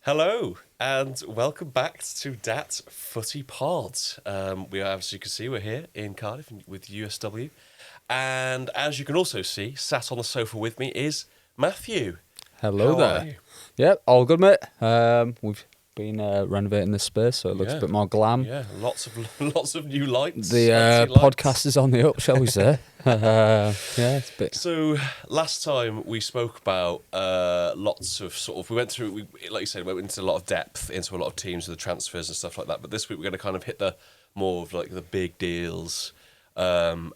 Hello, and welcome back to Datt Footy Pod. We are, as you can see, we're here in Cardiff with USW. And as you can also see, sat on the sofa with me is Matthew. Hello How there. are you? Yep, all good, mate. We've been renovating this space, so it looks a bit more glam. Yeah, lots of new lights. The fancy podcast lights. is on the up, shall we say? Yeah, it's a bit. So last time we spoke about lots of we went through, like you said, we went into a lot of depth into a lot of teams with the transfers and stuff like that. But this week we're going to kind of hit the more of like the big deals and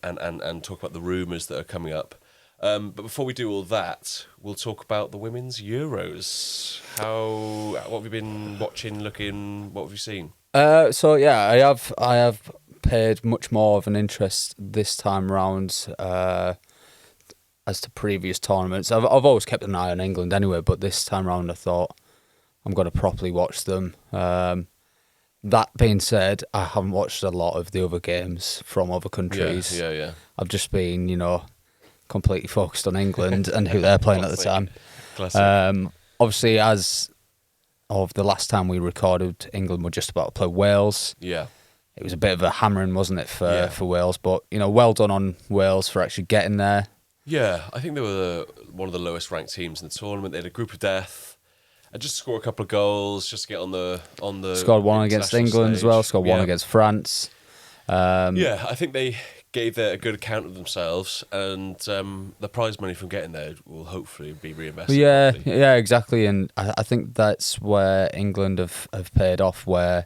talk about the rumours that are coming up. But before we do all that, we'll talk about the women's Euros. What have you been watching, looking? What have you seen? So yeah, I have paid much more of an interest this time round as to previous tournaments. I've always kept an eye on England anyway, but this time round I thought I'm going to properly watch them. That being said, I haven't watched a lot of the other games from other countries. Yeah. I've just been, completely focused on England and who they're playing at the time. Classic. Obviously, as of the last time we recorded, England were just about to play Wales. Yeah. It was a bit of a hammering, wasn't it, for Wales? But, well done on Wales for actually getting there. Yeah, I think they were one of the lowest ranked teams in the tournament. They had a group of death. And just score a couple of goals, just to get on the Scored one against England stage. as well, scored one against France. I think they gave a good account of themselves, and the prize money from getting there will hopefully be reinvested. Yeah, exactly. And I think that's where England have paid off, where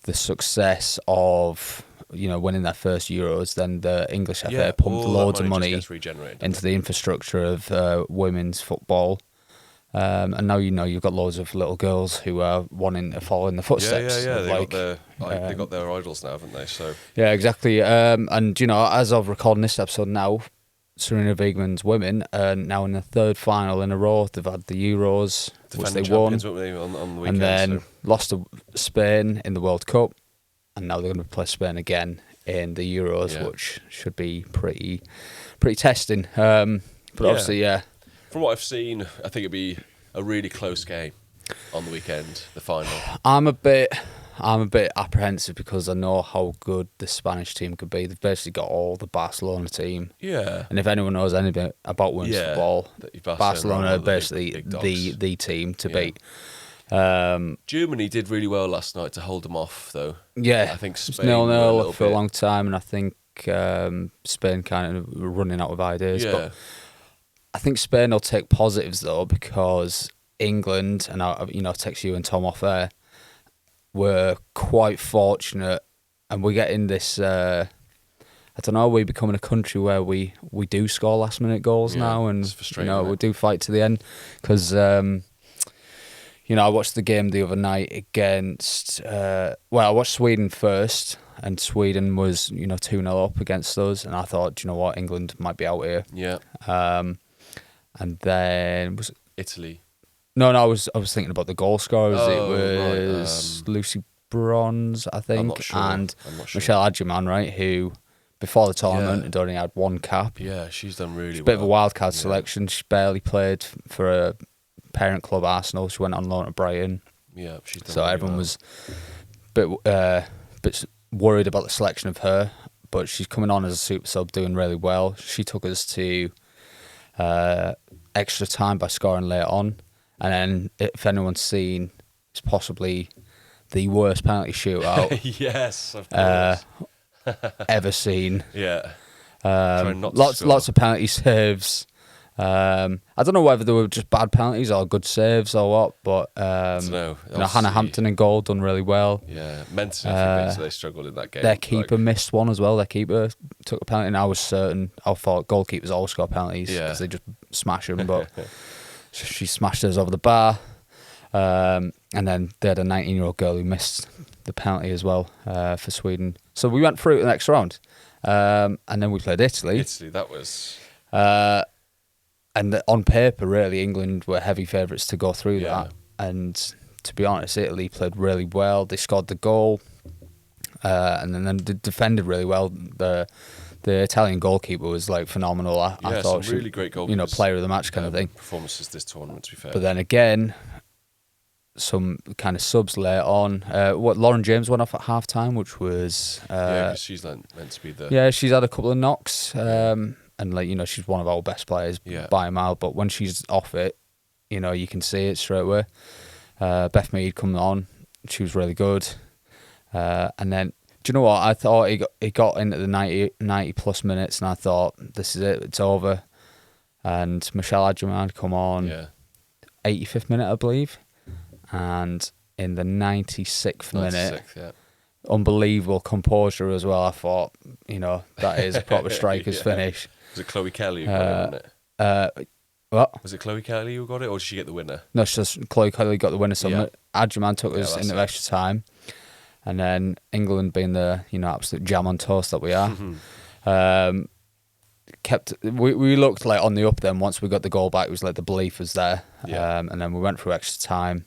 the success of winning their first Euros, then the English FA pumped loads of money into the infrastructure of women's football. And now you've got loads of little girls who are wanting to follow in the footsteps. Yeah. They got their idols now, haven't they? So yeah, exactly. And as of recording this episode now, Serena Wiegmann's women are now in the third final in a row. They've had the Euros, which they won, on the weekend, and then lost to Spain in the World Cup, and now they're going to play Spain again in the Euros, which should be pretty testing. But obviously, from what I've seen, I think it'd be a really close game on the weekend, the final. I'm a bit apprehensive because I know how good the Spanish team could be. They've basically got all the Barcelona team. Yeah. And if anyone knows anything about women's football, Barcelona are basically the team to beat. Germany did really well last night to hold them off, though. Yeah. I think Spain 0-0 for a long time, and I think Spain kind of were running out of ideas. Yeah. But I think Spain will take positives, though, because England, and I text you and Tom off air, were quite fortunate, and we're getting this. I don't know. We're becoming a country where we do score last minute goals now, and we do fight to the end. Because I watched the game the other night against. I watched Sweden first, and Sweden was 2-0 up against us, and I thought, do you know what, England might be out here. Yeah. And then was Italy. No, I was thinking about the goal scorers. It was Lucy Bronze, I think, I'm not sure. and Michelle Adjeman, right, who before the tournament had only had one cap. Yeah, she's done really well. Bit of a wild card selection. She barely played for a parent club, Arsenal. She went on loan to Brighton. Yeah, she's done so really everyone well. was bit worried about the selection of her, but she's coming on as a super sub, doing really well. She took us to extra time by scoring late on. And then, if anyone's seen, it's possibly the worst penalty shootout yes, of course. ever seen. Yeah. Lots of penalty saves. I don't know whether they were just bad penalties or good saves or what, but I don't know. Hannah Hampton in goal done really well. Yeah, mentally, they struggled in that game. Their keeper missed one as well. Their keeper took a penalty, and I thought goalkeepers always score penalties because they just smash them, but she smashed us over the bar. And then they had a 19-year-old girl who missed the penalty as well for Sweden. So we went through the next round, and then we played Italy. That was... And on paper, really, England were heavy favourites to go through that. And to be honest, Italy played really well. They scored the goal, and then they defended really well. The Italian goalkeeper was like phenomenal. I thought some really great goalkeepers. Player of the match kind of thing. Performances this tournament, to be fair. But then again, some kind of subs later on. Lauren James went off at half time, which was yeah, because she's like meant to be the yeah, she's had a couple of knocks, and she's one of our best players by a mile. But when she's off it, you can see it straight away. Beth Mead coming on, she was really good, and then do you know what? I thought he got into the 90 plus minutes, and I thought this is it, it's over. And Michelle Adjumand come on, 85th minute, I believe. And in the 96th minute, unbelievable composure as well. I thought, that is a proper striker's finish. Was it Chloe Kelly who got it, wasn't it? What? Was it Chloe Kelly who got it, or did she get the winner? No, it's just Chloe Kelly got the winner. So Adjumand took us into extra time. And then England, being the absolute jam on toast that we are, we looked like on the up. Then once we got the goal back, it was like the belief was there. And then we went through extra time.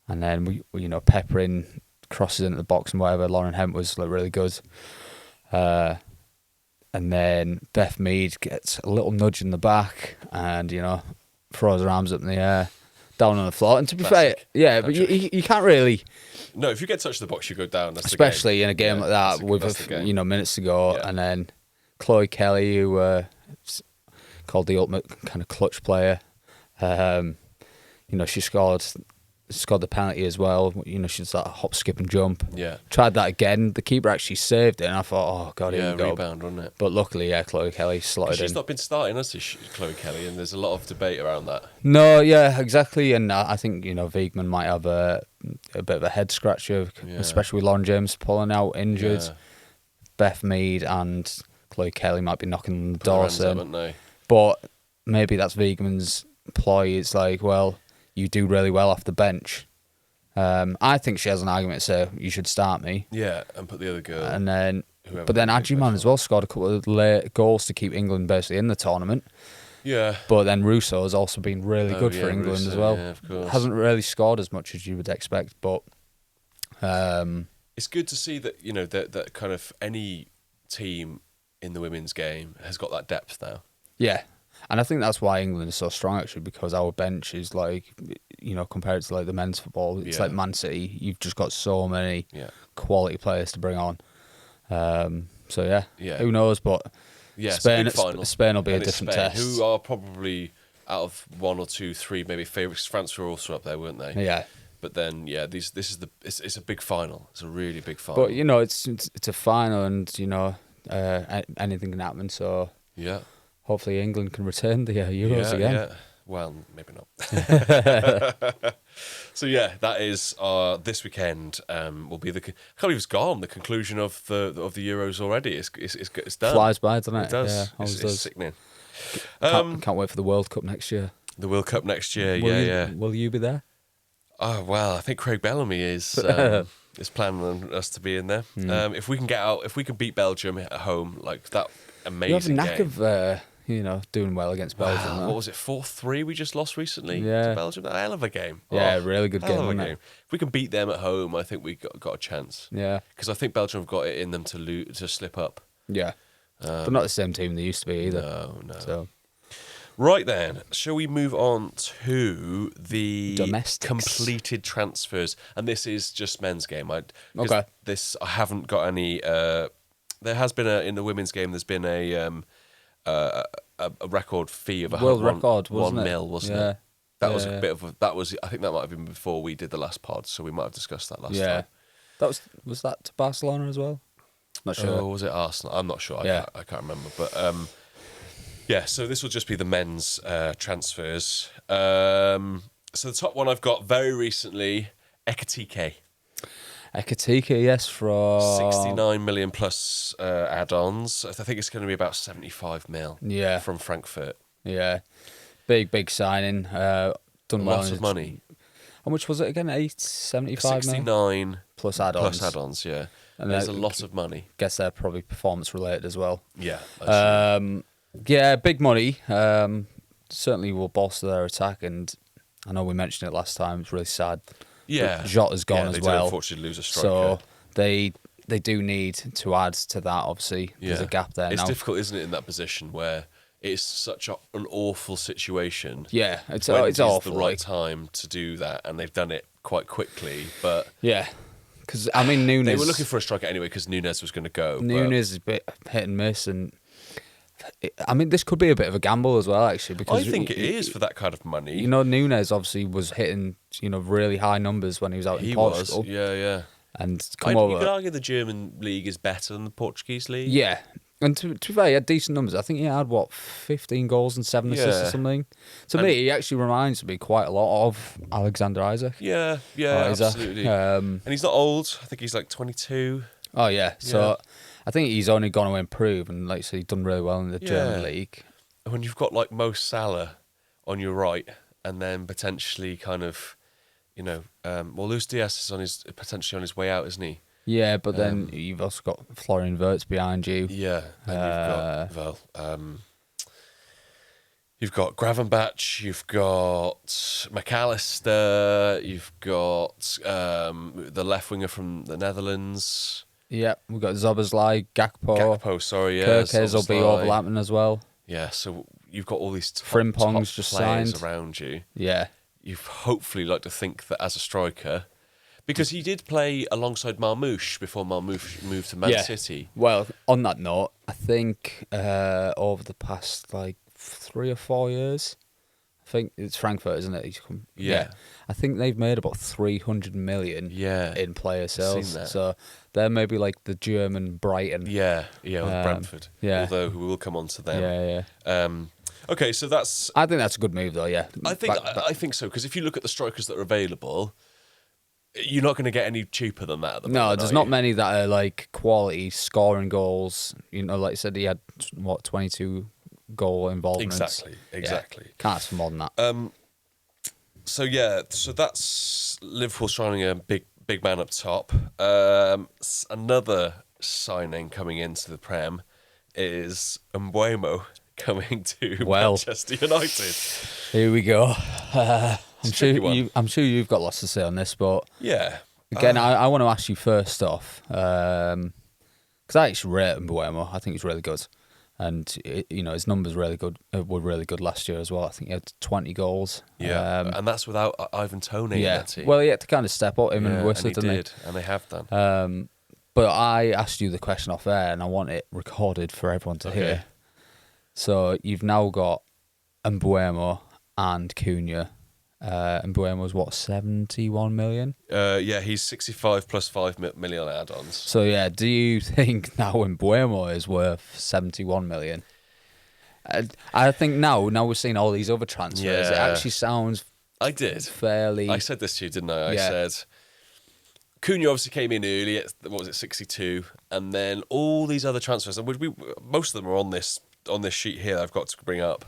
And then we peppering crosses into the box and whatever. Lauren Hemp was like really good. And then Beth Mead gets a little nudge in the back and, throws her arms up in the air, down on the floor. And to be fair, but you can't really... No, if you get touched in the box, you go down. That's especially in a game like that with minutes to go. Yeah. And then Chloe Kelly, who called the ultimate kind of clutch player, she scored the penalty as well. She's that hop, skip and jump. Yeah. Tried that again. The keeper actually saved it, and I thought, oh god, here we go. Rebound, wasn't it? But luckily, Chloe Kelly slotted in. She's not been starting, has she, Chloe Kelly? And there's a lot of debate around that. No, yeah, exactly. And I think Wiegman might have a bit of a head scratcher, especially with Lauren James pulling out injured. Yeah. Beth Mead and Chloe Kelly might be knocking on the door soon. But maybe that's Wiegman's ploy. It's like, well, you do really well off the bench. I think she has an argument to say you should start me. Yeah, and put the other girl. And then, but then Adjumand as well scored a couple of late goals to keep England basically in the tournament. Yeah. But then Russo has also been really good for England as well. Yeah, of course. Hasn't really scored as much as you would expect, but it's good to see that that kind of any team in the women's game has got that depth now. Yeah. And I think that's why England is so strong, actually, because our bench is like, compared to like the men's football, it's like Man City. You've just got so many quality players to bring on. Who knows? But Spain will be a different test. Who are probably out of 1 or 2, 3 maybe favourites. France were also up there, weren't they? Yeah. But then, it's a big final. It's a really big final. But it's a final, and anything can happen. So yeah. Hopefully England can return the Euros again. Yeah. Well, maybe not. So that is this weekend. Will be I can't believe it's gone. The conclusion of the Euros already. It's done. Flies by, doesn't it? It does. Yeah, it's sickening. Can't wait for the World Cup next year. The World Cup next year. Will you be there? Oh well, I think Craig Bellamy is planning on us to be in there. If we can get out, if we can beat Belgium at home, like that amazing. You have a knack of doing well against Belgium. What was it, 4-3 we just lost recently to Belgium? That hell of a game. Really good game. If we can beat them at home, I think we got a chance. Yeah, because I think Belgium have got it in them to slip up. Yeah, but not the same team they used to be either. No. So. Right then, shall we move on to the domestics, completed transfers? And this is just men's game. I haven't got any. There has been in the women's game. There's been a record fee of world record, wasn't it? £1 million, it? That was a bit of I think that might have been before we did the last pod, so we might have discussed that last time. That was that to Barcelona as well? Not sure. Was it Arsenal? I'm not sure. I can't remember. But so this will just be the men's transfers. So the top one I've got very recently, Ekitike. Ekitike, yes, from 69 million plus add-ons. I think it's going to be about 75 mil. Yeah, from Frankfurt. Yeah, big signing. Done well. Lots of money. How much was it again? 75 69 plus add-ons. Plus add-ons, yeah. And there's a lot of money. Guess they're probably performance related as well. Yeah. Big money. Certainly will bolster their attack, and I know we mentioned it last time. It's really sad. Yeah, Jota's gone as well. They do unfortunately lose a striker. So they do need to add to that. Obviously, there's a gap there. It's now. difficult, isn't it, in that position where it's such an awful situation. Yeah, it's awful. The right time to do that, and they've done it quite quickly. But Yeah, because I mean Nunes. they were looking for a striker anyway because Nunes was going to go. Nunes is a bit hit and miss, and I mean this could be a bit of a gamble as well, actually. Because I think it is for that kind of money. You know, Nunes obviously was hitting really high numbers when he was out in Portugal. Yeah. And come over. You could argue the German league is better than the Portuguese league. Yeah. And to be fair, he had decent numbers. I think he had, 15 goals and 7 assists or something. To me, he actually reminds me quite a lot of Alexander Isaac. Yeah, absolutely. And he's not old. I think he's like 22. Oh, yeah. So I think he's only going to improve. And like I said, he's done really well in the German league. When you've got like Mo Salah on your right and then potentially kind of, Luis Diaz is potentially on his way out, isn't he? Yeah, but then you've also got Florian Wirtz behind you. Yeah, you've got Gravenbach, you've got McAllister, you've got the left winger from the Netherlands. Yeah, we've got Szoboszlai, Gakpo. Gyökeres will be overlapping as well. Yeah, so you've got all these Frimpong's just players signed around you. Yeah. You've hopefully like to think that as a striker. Because he did play alongside Marmoush before Marmoush moved to Man City. Well, on that note, I think over the past 3 or 4 years, I think it's Frankfurt, isn't it? Yeah. I think they've made about 300 million in player sales. So they're maybe like the German Brighton. Yeah, with Brentford. Yeah. Although we will come on to them. Yeah. Okay, so that's... I think that's a good move, though, yeah. I think so, because if you look at the strikers that are available... You're not going to get any cheaper than that at the moment. No, there's not many that are like quality scoring goals. Like I said, he had 22 goal involvements. Exactly. Yeah, can't ask for more than that. So that's Liverpool signing a big man up top. Another signing coming into the Prem is Mbeumo coming to Manchester United. Here we go. I'm sure you've got lots to say on this, but again, I want to ask you first off because I actually rate Mbeumo. I think he's really good, and his numbers were really good last year as well. I think he had 20 goals. Yeah, and that's without Ivan Toney in that team. Well, he had to kind of step up him and Whistler, didn't he? And they have done. But I asked you the question off air, and I want it recorded for everyone to hear. So you've now got Mbeumo and Cunha. Mbeumo's 71 million? He's 65 plus 5 million add-ons. So do you think now Mbeumo is worth 71 million? I think now we're seeing all these other transfers. It actually sounds fairly... I said this to you, didn't I? I said Cunha obviously came in early at 62, and then all these other transfers, and most of them are on this sheet here that I've got to bring up.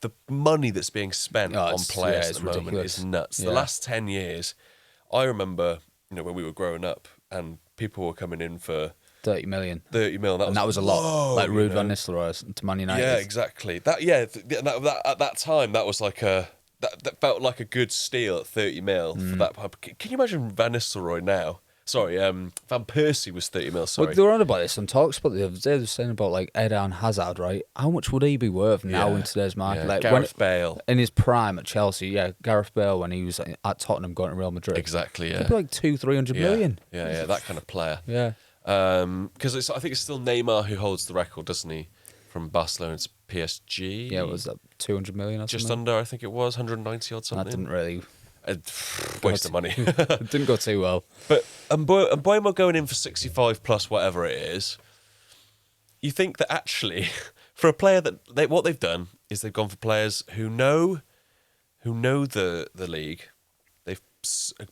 The money that's being spent on players at the moment is nuts. The last 10 years, I remember, when we were growing up and people were coming in for 30 million. 30 mil. That was a lot. Like Ruud van Nistelrooy to Man United. Yeah, exactly. That at that time, that was like that felt like a good steal at 30 mil for that. Can you imagine Van Nistelrooy now? Sorry, Van Persie was 30 mil. Sorry. Well, they were on about this on Talksport the other day. They were saying about Eden Hazard, right? How much would he be worth now in today's market? Yeah. Like Gareth Bale in his prime at Chelsea. Gareth Bale when he was at Tottenham going to Real Madrid. Exactly. Yeah, he'd be like 200-300 million. Yeah, that kind of player. Yeah. Because I think it's still Neymar who holds the record, doesn't he? From Barcelona to PSG. Yeah, was that 200 million or just something? under? I think it was 190 or something. That didn't really. Waste of money. It didn't go too well. But Mbeumo going in for 65 plus whatever it is, you think that actually, for a player what they've done is they've gone for players who know the league, they've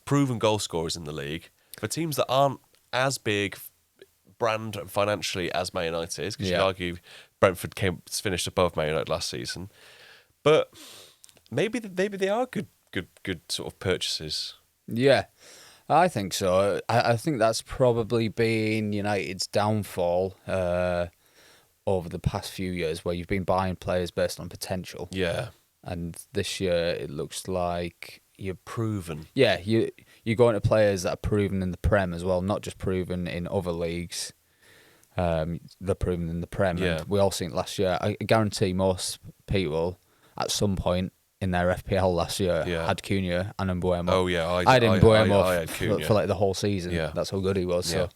proven goal scorers in the league, for teams that aren't as big brand and financially as Man United is, because you argue Brentford finished above Man United last season, but maybe they are good sort of purchases. Yeah, I think so. I think that's probably been United's downfall over the past few years, where you've been buying players based on potential. Yeah. And this year it looks like you're proven. Yeah, you're going to players that are proven in the Prem as well, not just proven in other leagues. They're proven in the Prem. Yeah. And we all seen it last year. I guarantee most people at some point in their FPL last year had Cunha and Mbuemo. Oh yeah, I had Mbuemo I had Cunha for like the whole season. Yeah. That's how good he was. Yeah. So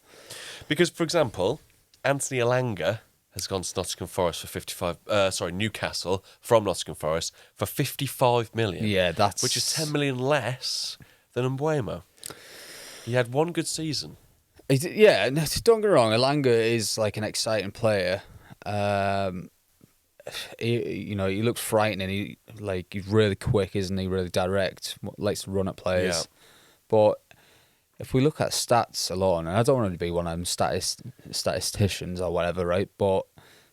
Because, for example, Anthony Elanga has gone to Nottingham Forest for Newcastle from Nottingham Forest for 55 million. yeah, that's which is 10 million less than Mbuemo. He had one good season. Yeah, don't get me wrong. Elanga is like an exciting player. He looks frightening. He's really quick, isn't he? Really direct. Likes to run at players. Yeah. But if we look at stats alone, and I don't want to be one of them statisticians or whatever, right? But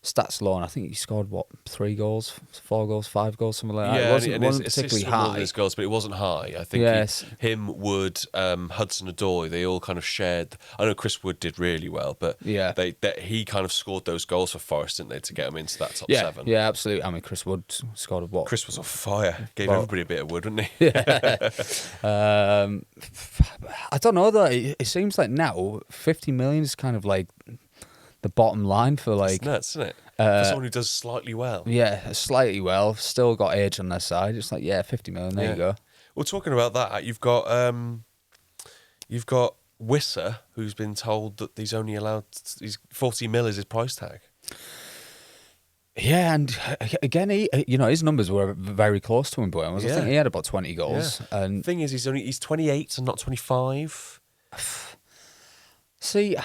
stats alone, I think he scored 3 goals, 4 goals, 5 goals, something like that. Yeah, It wasn't and his particularly assists were more than high. his goals, but it wasn't high. I think Yes. him, Wood, Hudson-Odoi, they all kind of shared. I know Chris Wood did really well, but Yeah. he kind of scored those goals for Forest, didn't they, to get him into that top Yeah, 7? yeah, absolutely. I mean, Chris Wood scored what? Chris was on fire. Gave Well- everybody a bit of wood, didn't he? I don't know though. It seems like now 50 million is kind of like the bottom line for like It's nuts, isn't it? For someone who does slightly well. yeah, slightly well, still got age on their side. It's like 50 million. There you go. Well, talking about that, you've got Wisser, who's been told that he's only allowed 40 mil is his price tag. Yeah, and again, his numbers were very close to Mbuemo. I Yeah. think he had about 20 goals. The And thing is, he's 28 and not 25. see,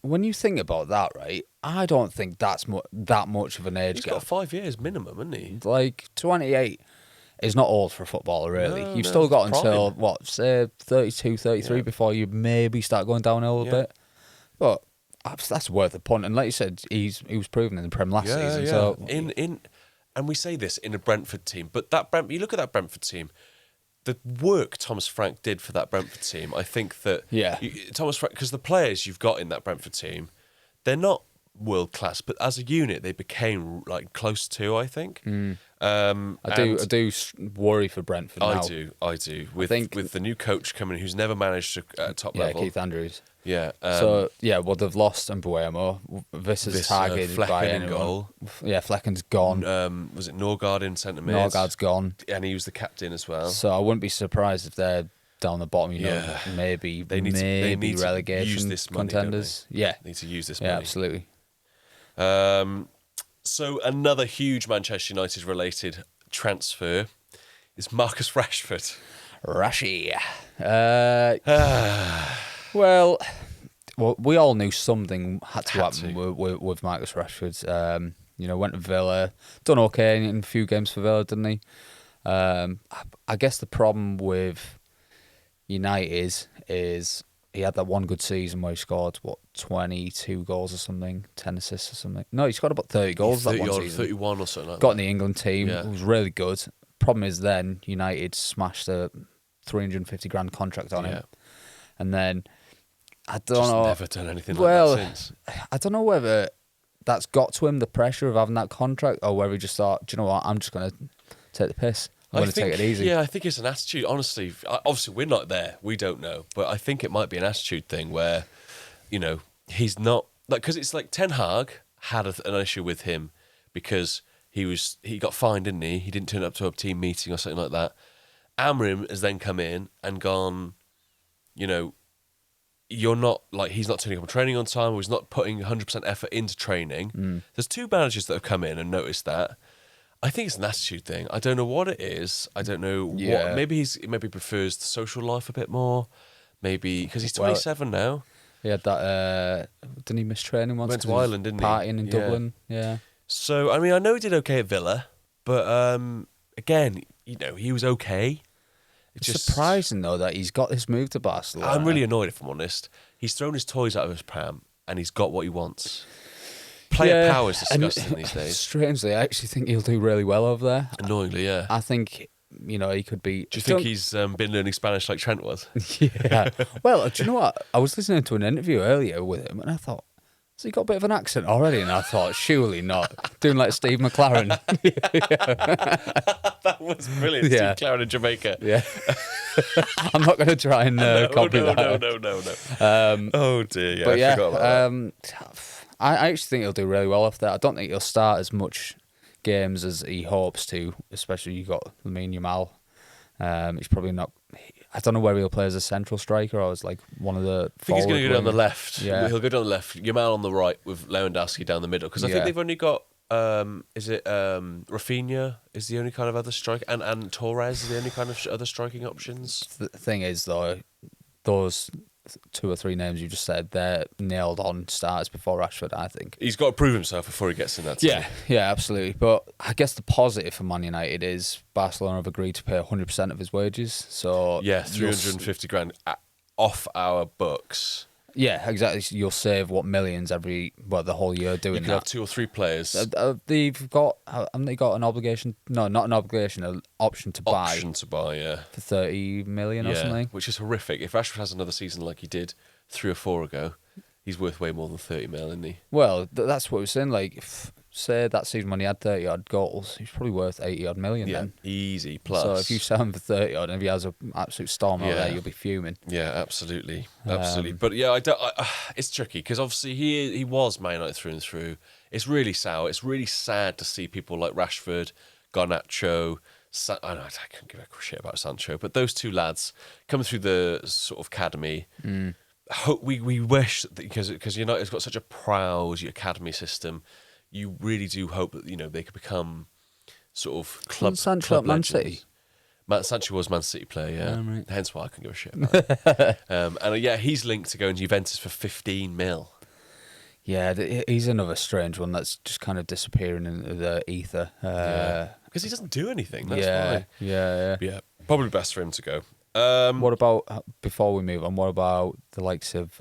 when you think about that, right? I don't think that's that much of an age He's gap. got 5 years minimum, hasn't he? Like 28 is not old for a footballer, really. No, You've no, still got it's until prime. say 32, 33 Yeah. before you maybe start going downhill a Yeah. bit. But that's worth a punt. And like you said, he was proven in the Prem last season. So And we say this in a Brentford team, but you look at that Brentford team, the work Thomas Frank did for that Brentford team. I think that Thomas Frank, because the players you've got in that Brentford team, they're not world class, but as a unit they became like close to. I think. I do worry for Brentford now. I do. With the new coach coming, who's never managed at top level. Keith Andrews. Yeah. They've lost Mbuemo. Visser's targeted by Flecken in anyone. goal. Yeah, Flecken's gone. Was it Norgard in centre mid? Norgard's gone. And he was the captain as well. So I wouldn't be surprised if they're down the bottom. Yeah. Maybe They need to relegation use this money, contenders. don't Yeah, They need to use this yeah, money. absolutely. So another huge Manchester United related transfer is Marcus Rashford. Rashi. Well, we all knew something had to happen with Marcus Rashford. Went to Villa, done okay in a few games for Villa, didn't he? I guess the problem with United is he had that one good season where he scored 22 goals or something, 10 assists or something. No, he scored about 30 goals that one season. 31 or something like Got that. in the England team. Yeah. It was really good. Problem is then United smashed a 350 grand contract on him, and then I don't know. Never done anything like that since. I don't know whether that's got to him, the pressure of having that contract, or whether he just thought, do you know what, I'm just going to take the piss. I'm going to take it easy. Yeah, I think it's an attitude. Honestly, obviously we're not there. We don't know. But I think it might be an attitude thing where, he's not... Because it's like Ten Hag had an issue with him because he got fined, didn't he? He didn't turn up to a team meeting or something like that. Amrim has then come in and gone, you're not... he's not turning up on training on time, or he's not putting 100% effort into training. There's 2 managers that have come in and noticed that. I think it's an attitude thing. I don't know what it is. I don't know what. Maybe he prefers the social life a bit more. Maybe because he's 27 now. He had that. Didn't he miss training once? Went to Ireland, didn't he? Partying in Dublin. Yeah. So I know he did okay at Villa, but again, he was okay. It's surprising though that he's got this move to Barcelona. I'm really annoyed, if I'm honest. He's thrown his toys out of his pram and he's got what he wants. Player power is disgusting these days. Strangely, I actually think he'll do really well over there. Annoyingly, yeah. I think, he could be... Do you think he's been learning Spanish like Trent was? Yeah. Well, do you know what? I was listening to an interview earlier with him and I thought, has he got a bit of an accent already? And I thought, surely not. Doing like Steve McLaren. That was brilliant. Yeah. Steve McLaren in Jamaica. Yeah. I'm not going to try and copy that. No. Oh dear, yeah. But I forgot about that. I actually think he'll do really well off there. I don't think he'll start as much games as he hopes to, especially you got Lamine Yamal. He's probably not. I don't know where he'll play as a central striker or as like one of the. I think he's going to go down the left. Yeah. He'll go down the left. Yamal on the right with Lewandowski down the middle. Because I think they've only got. Is it Rafinha is the only kind of other striker, and Torres is the only kind of other striking options. The thing is, though, those 2 or 3 names you just said, they're nailed on starters before Rashford, I think. He's got to prove himself before he gets in that team. Yeah, absolutely. But I guess the positive for Man United is Barcelona have agreed to pay 100% of his wages. So yeah, 350 grand off our books. Yeah, exactly. So you'll save millions the whole year doing that. You can have 2 or 3 players. Haven't they got an obligation? No, not an obligation, an option to buy. Option to buy, yeah. For 30 million or something. Which is horrific. If Rashford has another season like he did 3 or 4 ago, he's worth way more than 30 mil, isn't he? Well, that's what we're saying. Like, say that season when he had 30 odd goals, he's probably worth 80 odd million then. Easy plus. So if you sell him for 30 odd and if he has an absolute storm out there, you'll be fuming. Yeah, absolutely. But yeah, it's tricky because obviously he was Man United through and through. It's really sour. It's really sad to see people like Rashford, Garnacho. I can't give a shit about Sancho, but those 2 lads coming through the sort of academy. We wish that because United's got such a proud academy system. You really do hope that they could become sort of club. Sancho at Man City. Sancho was Man City player, yeah. Right. Hence why I can give a shit about him. And he's linked to going to Juventus for 15 mil. Yeah, he's another strange one that's just kind of disappearing into the ether. Because he doesn't do anything. That's why. Yeah. Probably best for him to go. What about, before we move on, what about the likes of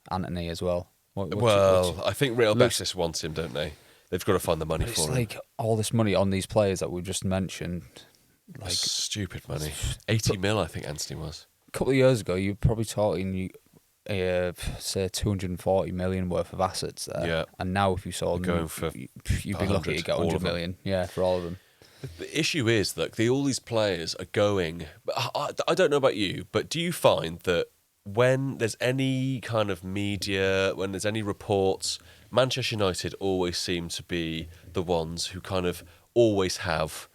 Antony as well? I think Real Betis want him, don't they? They've got to find the money for him. It's like all this money on these players that we just mentioned. Like stupid money. 80 mil, I think Antony was. A couple of years ago, you were probably talking, say, 240 million worth of assets there. Yeah. And now if you sold them, you'd be lucky to get 100 million. Yeah, for all of them. The issue is that all these players are going. I don't know about you, but do you find that when there's any kind of media, when there's any reports, Manchester United always seem to be the ones who kind of always have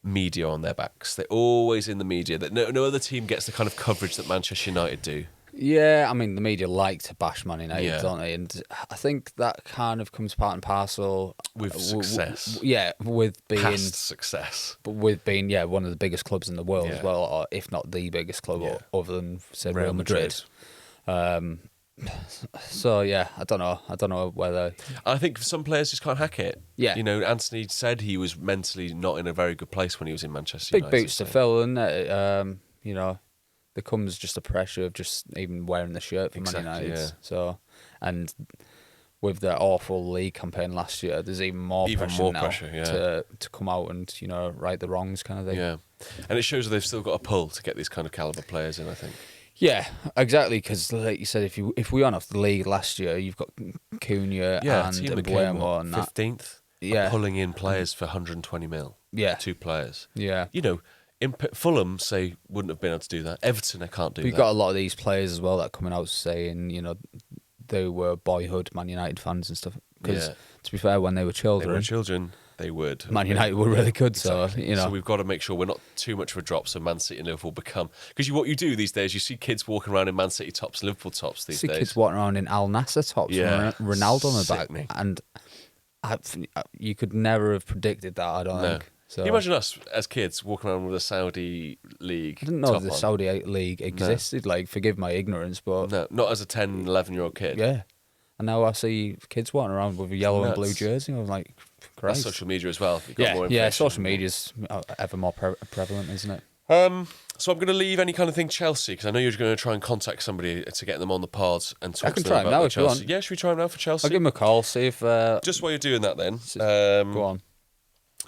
media on their backs. They're always in the media. That no other team gets the kind of coverage that Manchester United do. Yeah, I mean, the media like to bash Man United, don't they? And I think that kind of comes part and parcel with success. With being past success, but with being one of the biggest clubs in the world as well, or if not the biggest club, other than say Real Madrid. So I don't know whether. I think some players just can't hack it. Yeah, Antony said he was mentally not in a very good place when he was in Manchester United. Big boots to fill, and there comes just a pressure of just even wearing the shirt for Man United. Yeah. So, and with the awful league campaign last year, there's even more pressure to come out and right the wrongs kind of thing. Yeah, and it shows that they've still got a pull to get these kind of caliber players in, I think. Yeah, exactly. Because like you said, if we won off the league last year, you've got Cunha and Mbeumo and 15th. Pulling in players for 120 mil. Yeah, 2 players. Yeah, Fulham wouldn't have been able to do that. Everton, they can't do that. We've got a lot of these players as well that are coming out saying, they were boyhood Man United fans and stuff. Because to be fair, when they were children, they would. Man United were really good, exactly. So we've got to make sure we're not too much of a drop. So Man City and Liverpool become because what you do these days, you see kids walking around in Man City tops, Liverpool tops these days. See kids walking around in Al Nassr tops, Ronaldo on the back, and you could never have predicted that. I don't think. So, can you imagine us as kids walking around with a Saudi league? I didn't know the Saudi league existed. No. Like, forgive my ignorance, but no, not as a 10, 11-year-old kid. Yeah, and now I see kids walking around with a yellow and blue jersey. I was like, great. That's social media as well. Social media's ever more prevalent, isn't it? So I'm going to leave any kind of thing Chelsea because I know you're going to try and contact somebody to get them on the pod and talk to them about now Chelsea. If you want. Yeah, should we try them now for Chelsea? I'll give them a call. See if just while you're doing that, then go on.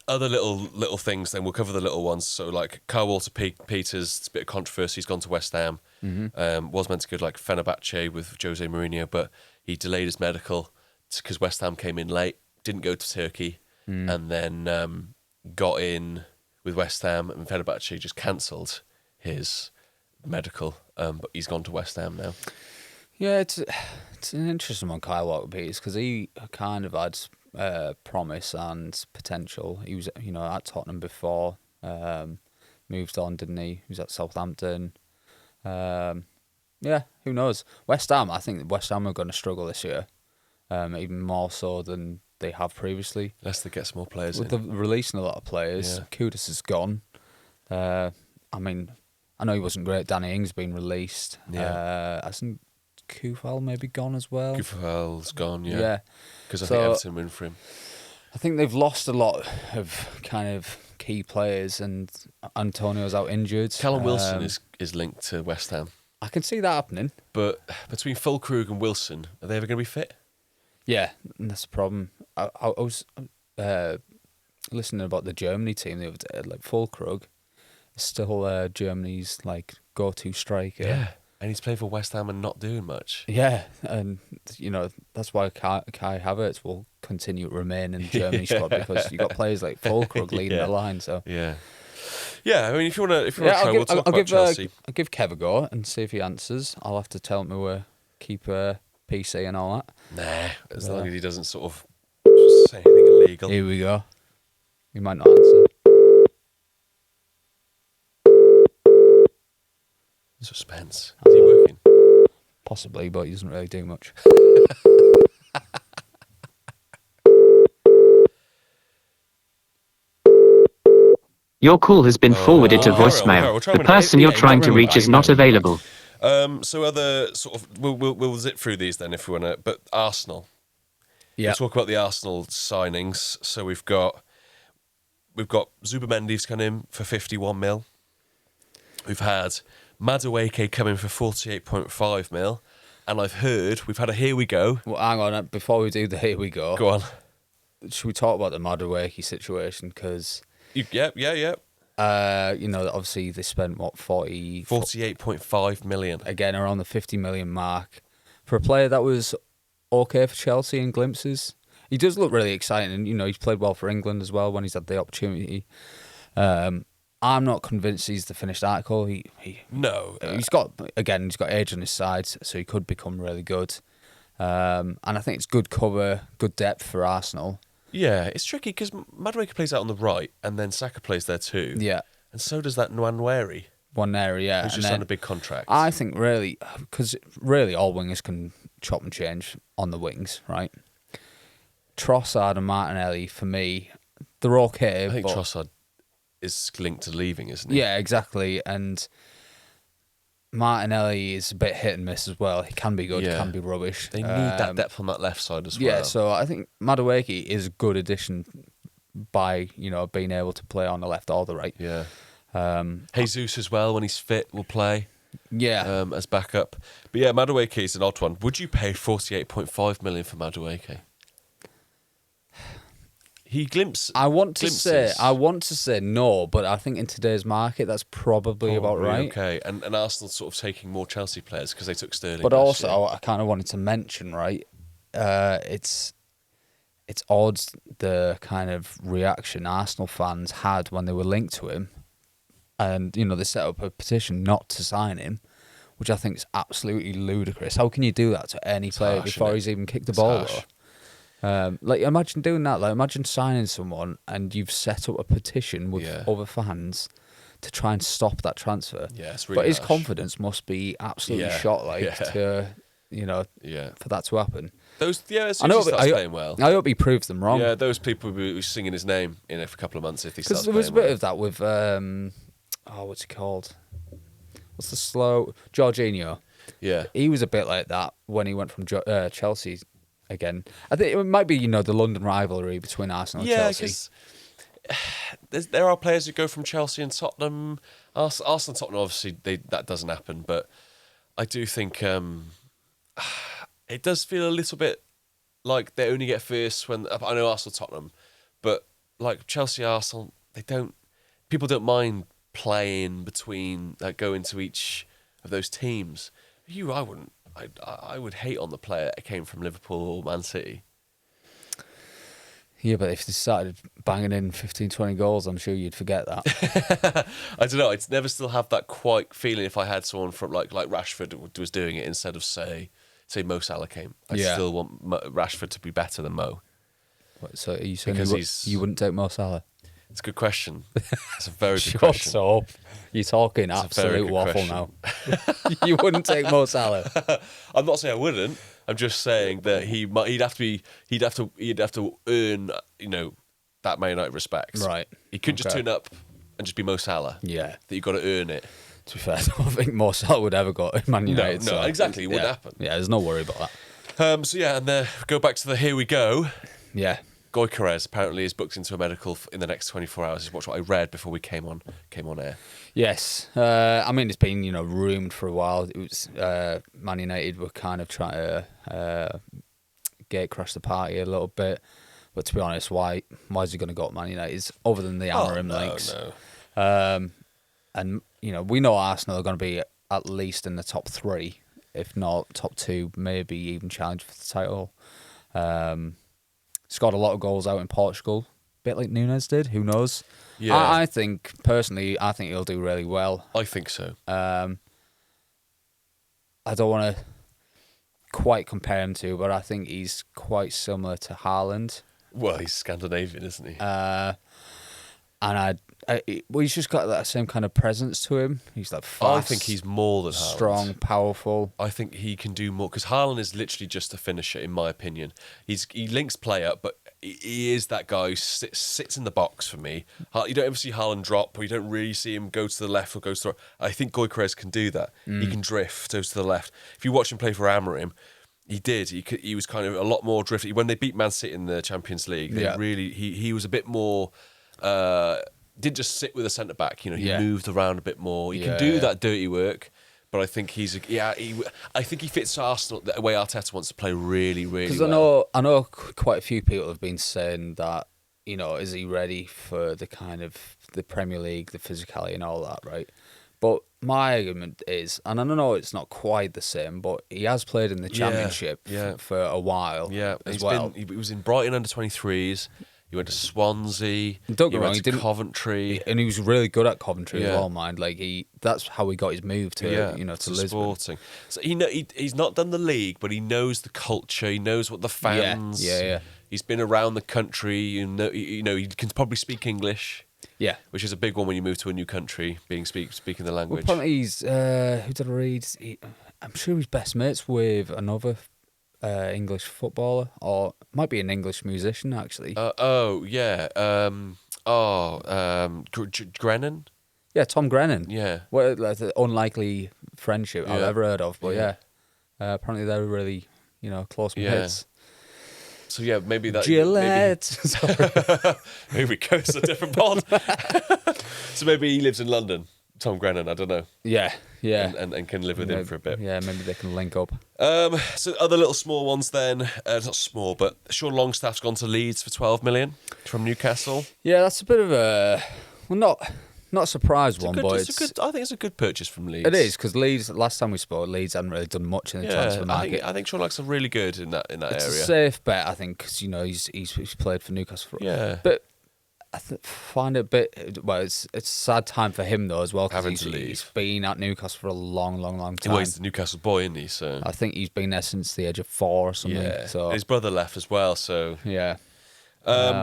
Other little things, then we'll cover the little ones. So like Kyle Walker-Peters, it's a bit of controversy. He's gone to West Ham. Mm-hmm. Was meant to go to like Fenerbahce with Jose Mourinho, but he delayed his medical because West Ham came in late. Didn't go to Turkey, and then got in with West Ham, and Fenerbahce just cancelled his medical. But he's gone to West Ham now. Yeah, it's an interesting one, Kyle Walker-Peters, because he kind of had promise and potential. He was, at Tottenham before. Moved on, didn't he? He was at Southampton. Yeah, who knows? West Ham, I think West Ham are going to struggle this year, even more so than they have previously. Unless they get some more players With in. the releasing a lot of players, Yeah. Kudus is gone. I mean, I know he wasn't great. Danny Ings been released. Yeah. Hasn't Kufal maybe gone as well? Kufel's gone, yeah. Yeah. Because I So- think Everton win for him. I think they've lost a lot of kind of key players, and Antonio's out injured. Callum Wilson is linked to West Ham. I can see that happening. But between Fulkrug and Wilson, are they ever going to be fit? Yeah, and that's the problem. I was listening about the Germany team the other day. Like Fulkrug is still Germany's like go-to striker. And he's playing for West Ham and not doing much. Yeah, and that's why Kai Havertz will continue to remain in the Germany squad, because you got players like Fulkrug leading the line. So Yeah. Yeah, I mean, if you want to try, we'll talk about Chelsea. I'll give Kev a go and see if he answers. I'll have to tell him to keep PC and all that. Nah, as long as he doesn't sort of say anything illegal. Here we go. He might not answer. Suspense. Is he working? Possibly, but he doesn't really do much. Your call has been forwarded to voicemail. we'll try The and- person yeah, you're trying to ring reach back, is not ring back. available. So other sort of we'll zip through these then if we want to. But Arsenal. Yeah. We'll talk about the Arsenal signings. So we've got Zubamendi's come in for 51 mil. We've had Madueke come in for 48.5 mil. And I've heard we've had a here we go. Well, hang on. Before we do the here we go, Go on. should we talk about the Madueke situation? Because, Yeah. obviously they spent, 48.5 million. again, around the 50 million mark for a player that was okay for Chelsea in glimpses. He does look really exciting, and he's played well for England as well when he's had the opportunity. I'm not convinced he's the finished article. No. He's got age on his side, so he could become really good. And I think it's good cover, good depth for Arsenal. Yeah, it's tricky because Madueke plays out on the right and then Saka plays there too. Yeah, And so does that Nwaneri, one area. who's and just then on a big contract. I think really, because really all wingers can chop and change on the wings, right? Trossard and Martinelli, for me, they're okay. I think but Trossard is linked to leaving, isn't he? yeah, exactly. And Martinelli is a bit hit and miss as well. He can be good, Yeah. can be rubbish. They need that depth on that left side as well. Yeah, so I think Madueke is a good addition by being able to play on the left or the right. Yeah. Jesus as well, when he's fit, will play Yeah, as backup. But yeah, Madueke is an odd one. Would you pay 48.5 million for Madueke? I want to glimpses. say no, but I think in today's market that's probably about Probably right. Okay, and Arsenal sort of taking more Chelsea players because they took Sterling. But last year. also, I kind of wanted to mention, right? It's odd the kind of reaction Arsenal fans had when they were linked to him, and they set up a petition not to sign him, which I think is absolutely ludicrous. How can you do that to any player harsh, before innit? he's even kicked the It's ball? harsh. Though? Like imagine doing that. Like imagine signing someone and you've set up a petition with Yeah. other fans to try and stop that transfer. Yeah, it's really but his harsh. confidence must be absolutely Yeah, shot. Like yeah. to Yeah. for that to happen. As I soon know. as he starts playing well. I hope he proves them wrong. Yeah, those people will be singing his name in a couple of months if he Because starts there was a playing bit of that with what's he called? What's the slow Jorginho? well. Yeah. He was a bit like that when he went from Chelsea again. I think it might be the London rivalry between Arsenal and Yeah, Chelsea. because there are players who go from Chelsea and Tottenham. Arsenal and Tottenham, obviously, that doesn't happen. But I do think it does feel a little bit like they only get first when I know Arsenal, Tottenham, but like Chelsea, Arsenal, people don't mind playing between, like going to each of those teams. I wouldn't. I would hate on the player that came from Liverpool or Man City. Yeah, but if they started banging in 15, 20 goals, I'm sure you'd forget that. I don't know. I'd never still have that quite feeling if I had someone from like Rashford was doing it instead of say Mo Salah came. I Yeah. still want Rashford to be better than Mo. So are you saying Because you wouldn't take Mo Salah? It's a good question. It's a very good Shut question. up. You're talking a very absolute good waffle question. now. You wouldn't take Mo Salah. I'm not saying I wouldn't. I'm just saying that he'd have to earn, that Man United respect. Right. He couldn't just Okay. turn up and just be Mo Salah. Yeah. That you got to earn it. To be fair, I don't think Mo Salah would ever go to Man United. No, so exactly. It wouldn't happen. Yeah, there's no worry about that. So yeah, and go back to the here we go. Yeah. Gyökeres apparently is booked into a medical in the next 24 hours. Is what I read before we came on air. Yes. I mean, it's been, rumored for a while. It was Man United were kind of trying to gate-crash the party a little bit. But to be honest, why is he going to go to Man United? Other than the Amorim links. No. And, we know Arsenal are going to be at least in the top 3, if not top 2, maybe even challenge for the title. Scored a lot of goals out in Portugal, a bit like Nunes did. Who knows? Yeah. I think, personally, he'll do really well. I think so. I don't want to quite compare him to, but I think he's quite similar to Haaland. Well, he's Scandinavian, isn't he? And he's just got that same kind of presence to him. He's like fast, I think he's more than Haaland. strong, powerful. I think he can do more because Haaland is literally just a finisher, in my opinion. He links play up, but he is that guy who sits in the box for me. You don't ever see Haaland drop, or you don't really see him go to the left or go to the right. I think Gyökeres can do that. He can drift, goes to the left. If you watch him play for Amorim, he did. He was kind of a lot more drifty. When they beat Man City in the Champions League, he was a bit more. Didn't just sit with a centre back. He moved around a bit more. He can do that dirty work, but I think I think he fits Arsenal the way Arteta wants to play really, really. Because well. I know quite a few people have been saying that. Is he ready for the kind of the Premier League, the physicality, and all that, right? But my argument is, and I know it's not quite the same, but he has played in the Championship for a while. Yeah, as well. He was in Brighton under 23s. He went to Swansea. Don't get he me wrong, went he to didn't- Coventry. And he was really good at Coventry as Yeah. well, mind. Like that's how he got his move to to Lisbon. Sporting. So he's not done the league, but he knows the culture. He knows what the fans. Yeah. He's been around the country. He can probably speak English. Yeah. Which is a big one when you move to a new country, speaking the Well, language. apparently he's who did I read? I'm sure he's best mates with another English footballer, or might be an English musician actually. Grennan. Yeah, Tom Grennan. Yeah. What like the unlikely friendship I've Yeah. ever heard of, but Yeah. apparently they're really close Yeah. mates. So yeah, maybe that Gillette. Maybe we go to a different pod. So maybe he lives in London, Tom Grennan. I don't know. yeah. And can live with him for a bit. Yeah, maybe they can link up. So other little small ones then. Not small, but Sean Longstaff's gone to Leeds for 12 million from Newcastle. Yeah, that's a bit of a not a surprise one, but I think it's a good purchase from Leeds. it is because Leeds. Last time we spoke, Leeds hadn't really done much in the transfer market. I think Sean Longstaff's really good in that It's area. a safe bet, I think, because he's played for Newcastle. Yeah. But I find it a bit. Well, it's a sad time for him though as well, because Having to he's leave. been at Newcastle for a long time. Well, he's the Newcastle boy, isn't he? So I think he's been there since the age of 4 or something. yeah. So His brother left as well. So yeah.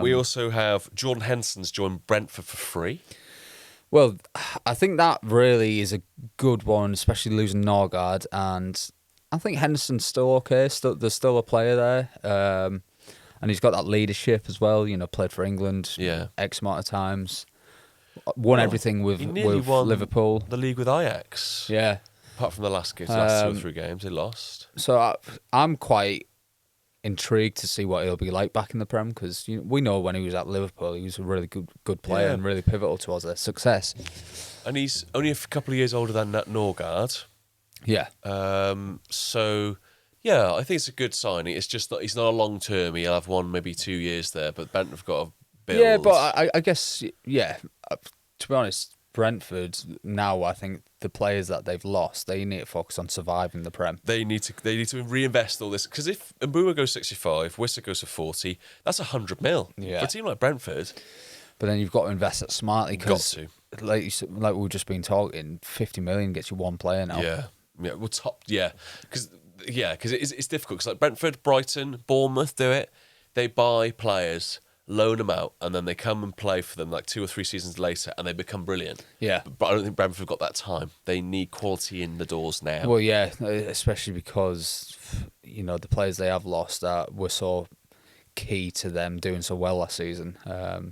we also have Jordan Henson's joined Brentford for free. Well, I think that really is a good one, especially losing Norgard, and I think Henderson's still okay. There's still a player there, and he's got that leadership as well. Played for England, X amount of times, won everything with He nearly won Liverpool. the league with Ajax. Yeah, Apart from the last 2 or 3 games, they lost. so I'm quite intrigued to see what he'll be like back in the Prem, because we know when he was at Liverpool, he was a really good player and really pivotal towards their success. And he's only a couple of years older than Nat Norgard. Yeah. So, yeah, I think it's a good signing. It's just that he's not a long term. He'll have 1, maybe 2 years there, but Brentford have got to build. Yeah, but I guess, to be honest, Brentford, now I think the players that they've lost, they need to focus on surviving the Prem. They need to reinvest all this, because if Mbuma goes 65, Wissa goes to 40, that's 100 mil for a team like Brentford. But then you've got to invest it smartly, because Got like we've just been talking, 50 million gets you 1 player now. Yeah. Because it's difficult. Because like Brentford, Brighton, Bournemouth do it. they buy players, loan them out, and then they come and play for them like 2 or 3 seasons later, and they become brilliant. Yeah. But I don't think Brentford have got that time. They need quality in the doors now. Well, yeah, especially because, the players they have lost were so key to them doing so well last season.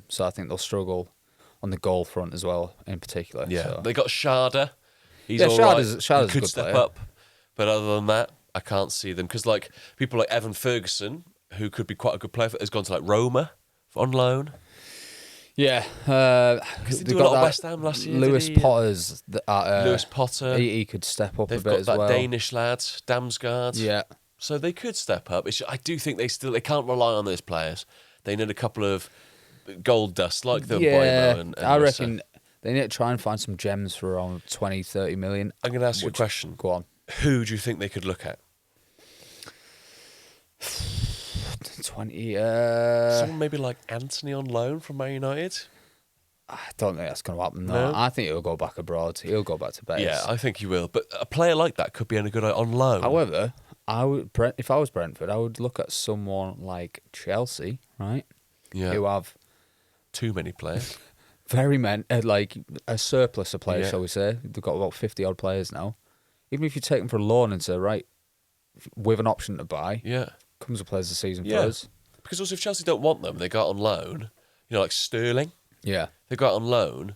So I think they'll struggle on the goal front as well, in particular. Yeah, So. they got Sharda. He's Yeah, all right. Sharda's He a could good step player. up, but other than that, I can't see them because like people like Evan Ferguson, who could be quite a good player, has gone to like Roma on loan. Yeah, Because they they do a got lot of that West Ham last year. Lewis did he? Potter's. Lewis Potter. He could step up They've a bit got as that well. Danish lad, Damsgaard. Yeah, So they could step up. I do think they can't rely on those players. They need a couple of gold dust like the Boimo and I Mercer. reckon they need to try and find some gems for around 20, 30 million. I'm going to ask you a question. Go on. Who do you think they could look at? 20. Someone maybe like Anthony on loan from Man United? I don't think that's going to happen. No. No? I think he'll go back abroad. He'll go back to base. Yeah, I think he will. But a player like that could be a good on loan. However, if I was Brentford, I would look at someone like Chelsea, right? Yeah. Who have Too many players. like a surplus of players, Yeah. shall we say? They've got about 50 odd players now. Even if you take them for a loan and say, right, with an option to buy, Yeah. comes a players of the season Yeah. for us. Because also if Chelsea don't want them, they go out on loan. Like Sterling, Yeah. they go out on loan.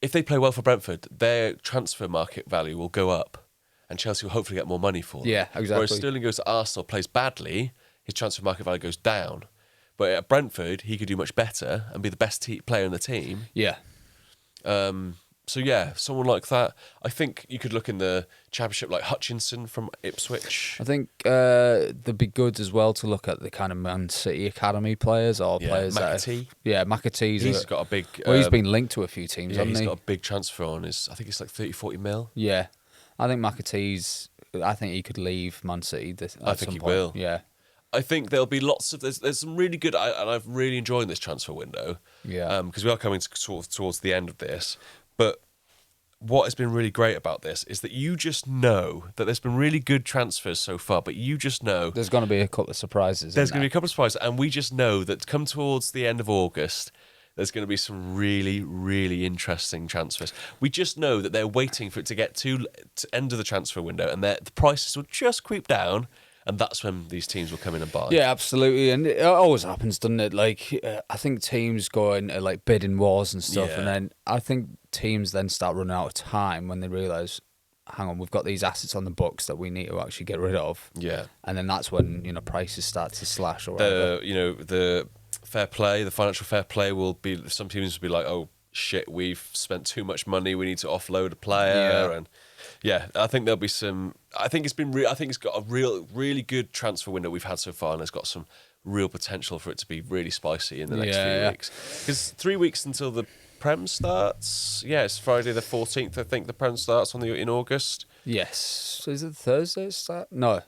If they play well for Brentford, their transfer market value will go up, and Chelsea will hopefully get more money for them. Yeah, exactly. Whereas Sterling goes to Arsenal, plays badly, his transfer market value goes down. But at Brentford, he could do much better and be the best player in the team. Yeah. So yeah, someone like that. I think you could look in the Championship like Hutchinson from Ipswich. I think they'd be good as well to look at the kind of Man City academy players or Yeah, players McAtee. McAtee's. He's got a big. Well, he's been linked to a few teams, Yeah, hasn't he's he? got a big transfer on his. I think it's like 30-40 mil. Yeah. I think McAtee's. I think he could leave Man City. I think he will. Yeah. I think there'll be lots of there's some really good and I've really enjoyed this transfer window. Yeah. Because we are coming sort of towards the end of this, but what has been really great about this is that you just know that there's been really good transfers so far, but you just know There's going to be a couple of surprises. there's going to be a couple of surprises, and we just know that come towards the end of August, there's going to be some really, really interesting transfers. We just know that they're waiting for it to get to end of the transfer window, and the prices will just creep down. And that's when these teams will come in and buy. Yeah, absolutely, and it always happens, doesn't it? Like, I think teams go into like bidding wars and stuff, Yeah. and then I think teams then start running out of time when they realise, hang on, we've got these assets on the books that we need to actually get rid of. Yeah. And then that's when prices start to slash or whatever. The fair play, the financial fair play will be. Some teams will be like, oh shit, we've spent too much money. We need to offload a player Yeah. and. Yeah, I think there'll be some. I think it's been. I think it's got a really good transfer window we've had so far, and it's got some real potential for it to be really spicy in the next few weeks. Because 3 weeks until the Prem starts. Yeah, it's Friday the 14th. I think the Prem starts in August. Yes. So is it Thursday start? No.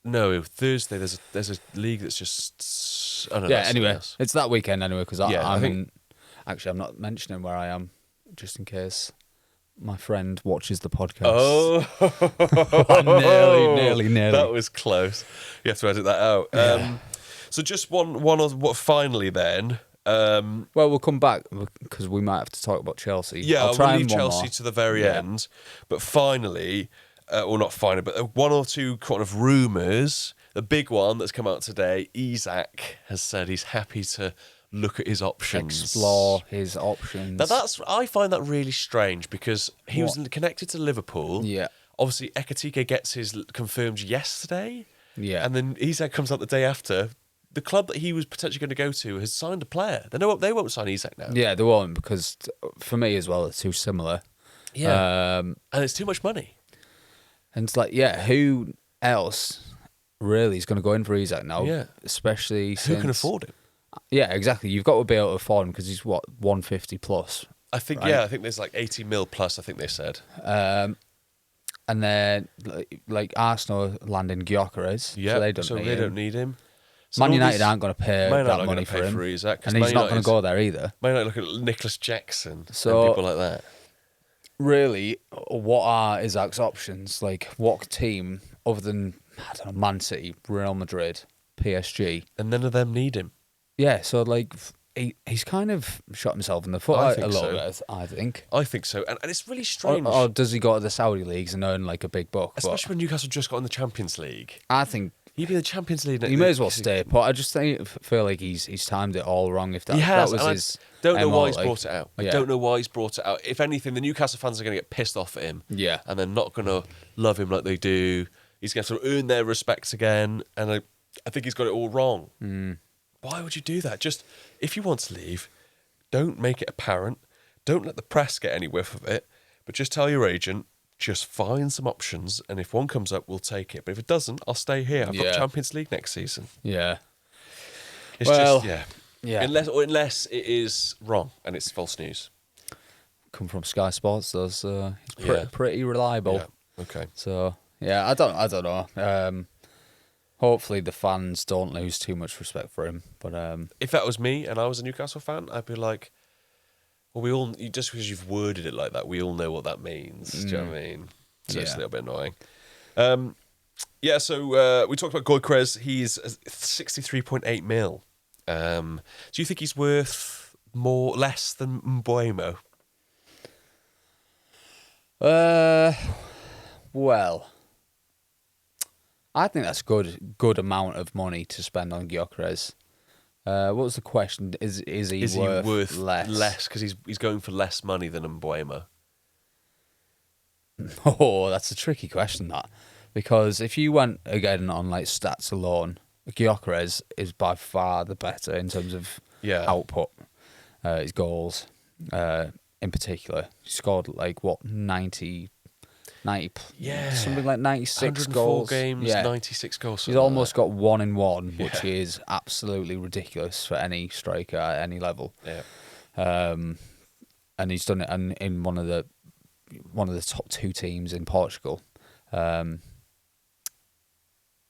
No, Thursday. There's a league that's just. I don't know. Yeah. Anyway, it's that weekend anyway because I I'm actually I'm not mentioning where I am just in case my friend watches the podcast. Oh, nearly. That was close. You have to edit that out. Yeah. So just one of what finally then. Well, we'll come back because we might have to talk about Chelsea. Yeah, I'll try we'll and leave one Chelsea more. to the very Yeah. end. But finally, or not finally, but one or two kind of rumours. The big one that's come out today, Isak has said he's happy to look at his options. Explore his options. Now I find that really strange because he was What? connected to Liverpool. Yeah. Obviously, Ekatike gets his confirmed yesterday. Yeah. And then Isak comes out the day after. The club that he was potentially going to go to has signed a player. They won't sign Isak now. Yeah, they won't because for me as well, they're too similar. Yeah. And it's too much money. And it's like, yeah, who else really is going to go in for Isak now? Yeah. Especially Who can since- afford him? Yeah, exactly. You've got to be able to afford him because he's, 150 plus. I think, Right. I think there's like 80 mil plus, I think they said. And then, like Arsenal landing Gyökeres. Yeah, So they don't need him. him. So Man all United these- aren't going to pay Man United that aren't money gonna pay for him. Isak, 'cause and he's Man not going to United's- go there either. Man United look at Nicholas Jackson So- and people like that. Really, what are Isak's options? Like, what team, other than, I don't know, Man City, Real Madrid, PSG. And none of them need him. Yeah, so like he's kind of shot himself in the foot I a think little so. bit, I think. I think so. And it's really strange. Or does he go to the Saudi leagues and earn like a big buck? Especially when Newcastle just got in the Champions League. I think He'd be in the Champions League. he may as well stay. But I just feel like he's timed it all wrong. If that, He has. that was and his I don't know MO, why he's like, brought it out. I yeah. don't know why he's brought it out. If anything, the Newcastle fans are going to get pissed off at him. Yeah. And they're not going to love him like they do. He's going to have to earn their respect again. And I think he's got it all wrong. Why would you do that? Just, if you want to leave, don't make it apparent. Don't let the press get any whiff of it. But just tell your agent, just find some options. And if one comes up, we'll take it. But if it doesn't, I'll stay here. I've got Champions League next season. Yeah. It's Well, just, yeah. Unless it is wrong and it's false news. Come from Sky Sports, those it's pretty reliable. Yeah. Okay. So yeah, I don't know. Hopefully the fans don't lose too much respect for him. But If that was me and I was a Newcastle fan, I'd be like, well, we all, just because you've worded it like that, we all know what that means. Do you know what I mean? So it's a little bit annoying. So we talked about Gyökeres. He's 63.8 mil. Do you think he's worth less than Mbuemo? Well, I think that's good amount of money to spend on Gyökeres. What was the question? Is he worth less? Less because he's going for less money than Mbuemo. Oh, that's a tricky question, that. Because if you went again on like stats alone, Gyökeres is by far the better in terms of output. His goals, in particular, he scored like 90 something like 96 goals. Games, 96 goals. He's almost got 1 in 1, which is absolutely ridiculous for any striker at any level. Yeah. And he's done it in one of the top 2 teams in Portugal.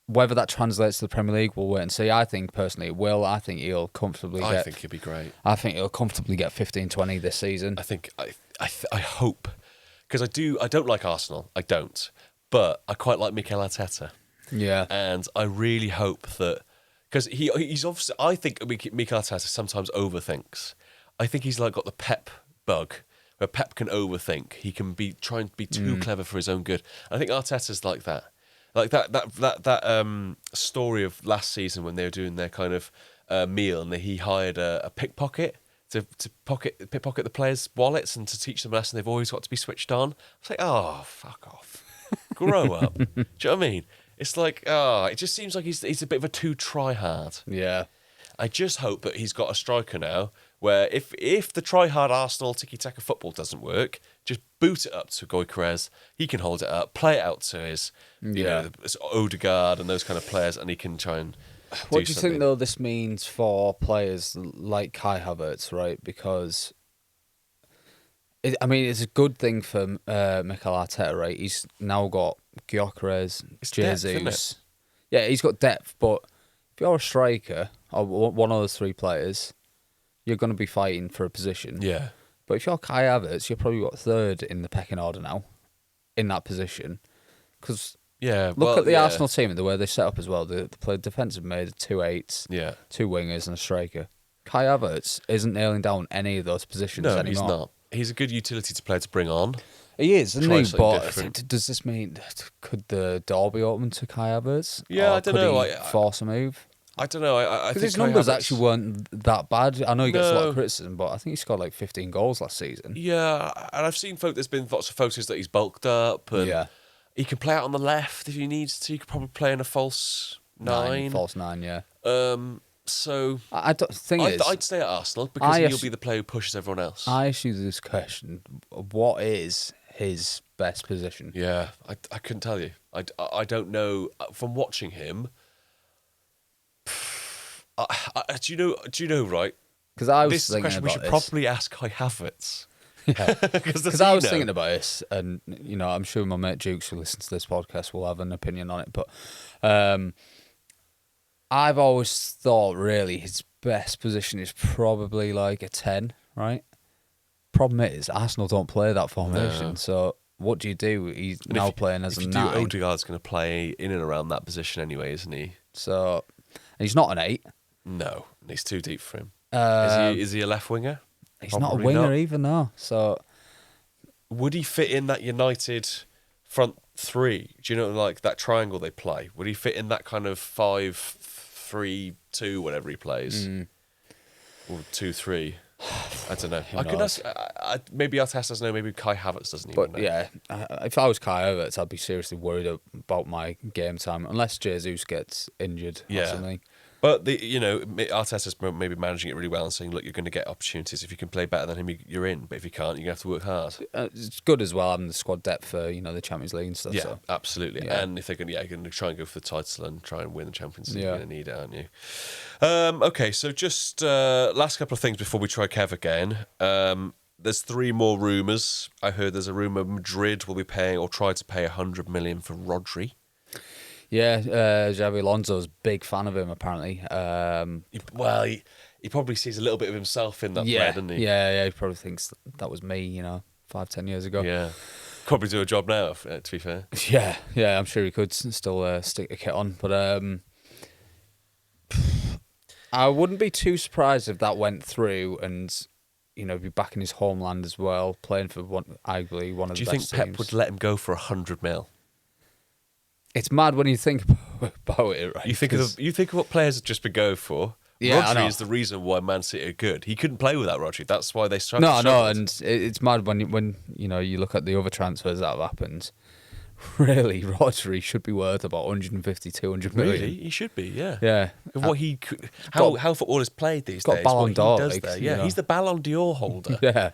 Whether that translates to the Premier League, we'll wait and see. I think personally it will. I think he'll comfortably I think he'll be great. I think he'll comfortably get 15-20 this season. I hope, because I don't like Arsenal. I don't, but I quite like Mikel Arteta. Yeah, and I really hope that, because he's obviously, I think Mikel Arteta sometimes overthinks. I think he's like got the Pep bug, where Pep can overthink. He can try and be too clever for his own good. I think Arteta's like that. Like that story of last season when they were doing their kind of meal and he hired a pickpocket to pickpocket the players' wallets and to teach them a lesson they've always got to be switched on. It's like, oh, fuck off. Grow up. Do you know what I mean? It's like, it just seems like he's a bit of a too try-hard. Yeah. I just hope that he's got a striker now where if the try-hard Arsenal tiki-taka football doesn't work, just boot it up to Gyökeres. He can hold it up, play it out to his Odegaard and those kind of players, and he can try and What do you think, though, this means for players like Kai Havertz, right? Because, it's a good thing for Mikel Arteta, right? He's now got Gyökeres, Jesus. Yeah, he's got depth, but if you're a striker or one of those 3 players, you're going to be fighting for a position. Yeah. But if you're Kai Havertz, you're probably got 3rd in the pecking order now, in that position. Because look at the Arsenal team and the way they set up as well. They played defensive mid, 2 8s, 2 wingers and a striker. Kai Havertz isn't nailing down any of those positions anymore. No, he's not. He's a good utility player to bring on. He is, isn't he? But different. does this mean, could the door be open to Kai Havertz? Yeah, or I don't know. Could he force a move? I don't know. I think his numbers actually weren't that bad. I know he gets a lot of criticism, but I think he scored like 15 goals last season. Yeah, and I've seen there's been lots of photos that he's bulked up. And he can play out on the left if he needs to. He could probably play in a false 9. False 9, yeah. So I don't think I'd stay at Arsenal because he'll be the player who pushes everyone else. I asked you this question: what is his best position? Yeah, I couldn't tell you. I don't know from watching him. Do you know? Right? Because I was this thinking question about we should probably ask Kai Havertz. Yeah, because I was thinking about this, and I'm sure my mate Jukes, who listens to this podcast, will have an opinion on it. But I've always thought really his best position is probably like a 10, right? Problem is Arsenal don't play that formation, so what do you do? He's now playing as a 9. Odegaard's going to play in and around that position anyway, isn't he? So he's not an 8. No, he's too deep for him. Um, Is he a left winger? He's not a Probably winger not. either, no. So Would he fit in that United front three? Do you know, like that triangle they play? Would he fit in that kind of 5-3-2, whatever he plays, or 2-3? I don't know. I could ask. Maybe Arteta doesn't know. Maybe Kai Havertz doesn't even know. But yeah, if I was Kai Havertz, I'd be seriously worried about my game time, unless Jesus gets injured or something. But Arteta's maybe managing it really well and saying, look, you're going to get opportunities. If you can play better than him, you're in. But if you can't, you're going to have to work hard. It's good as well having the squad depth for the Champions League and stuff. Yeah, so. absolutely. Yeah. And if they're going to try and go for the title and try and win the Champions League, Yeah. you're going to need it, aren't you? Okay, so just last couple of things before we try Kev again. There's 3 more rumours. I heard there's a rumour Madrid will be paying or try to pay 100 million for Rodri. Yeah, Xabi Alonso's a big fan of him, apparently. He probably sees a little bit of himself in that player, doesn't he? Yeah, he probably thinks that was me, 5-10 years ago. Yeah. Probably do a job now, to be fair. Yeah, I'm sure he could still stick the kit on. But I wouldn't be too surprised if that went through and, be back in his homeland as well, playing for arguably one of the best teams. Do you think Pep would let him go for 100 mil? It's mad when you think about it, right? You think of what players have just been going for. Yeah, I know. Rodri is the reason why Man City are good. He couldn't play without Rodri. That's why they struggled. No, and it's mad when you look at the other transfers that have happened. Really, Rodri should be worth about 150, 200 million. Really, he should be. Yeah. Yeah. Of what he could, how football is played these got days. Ballon what he d'Or, does like, there. Yeah, he's the Ballon d'Or holder. Yeah.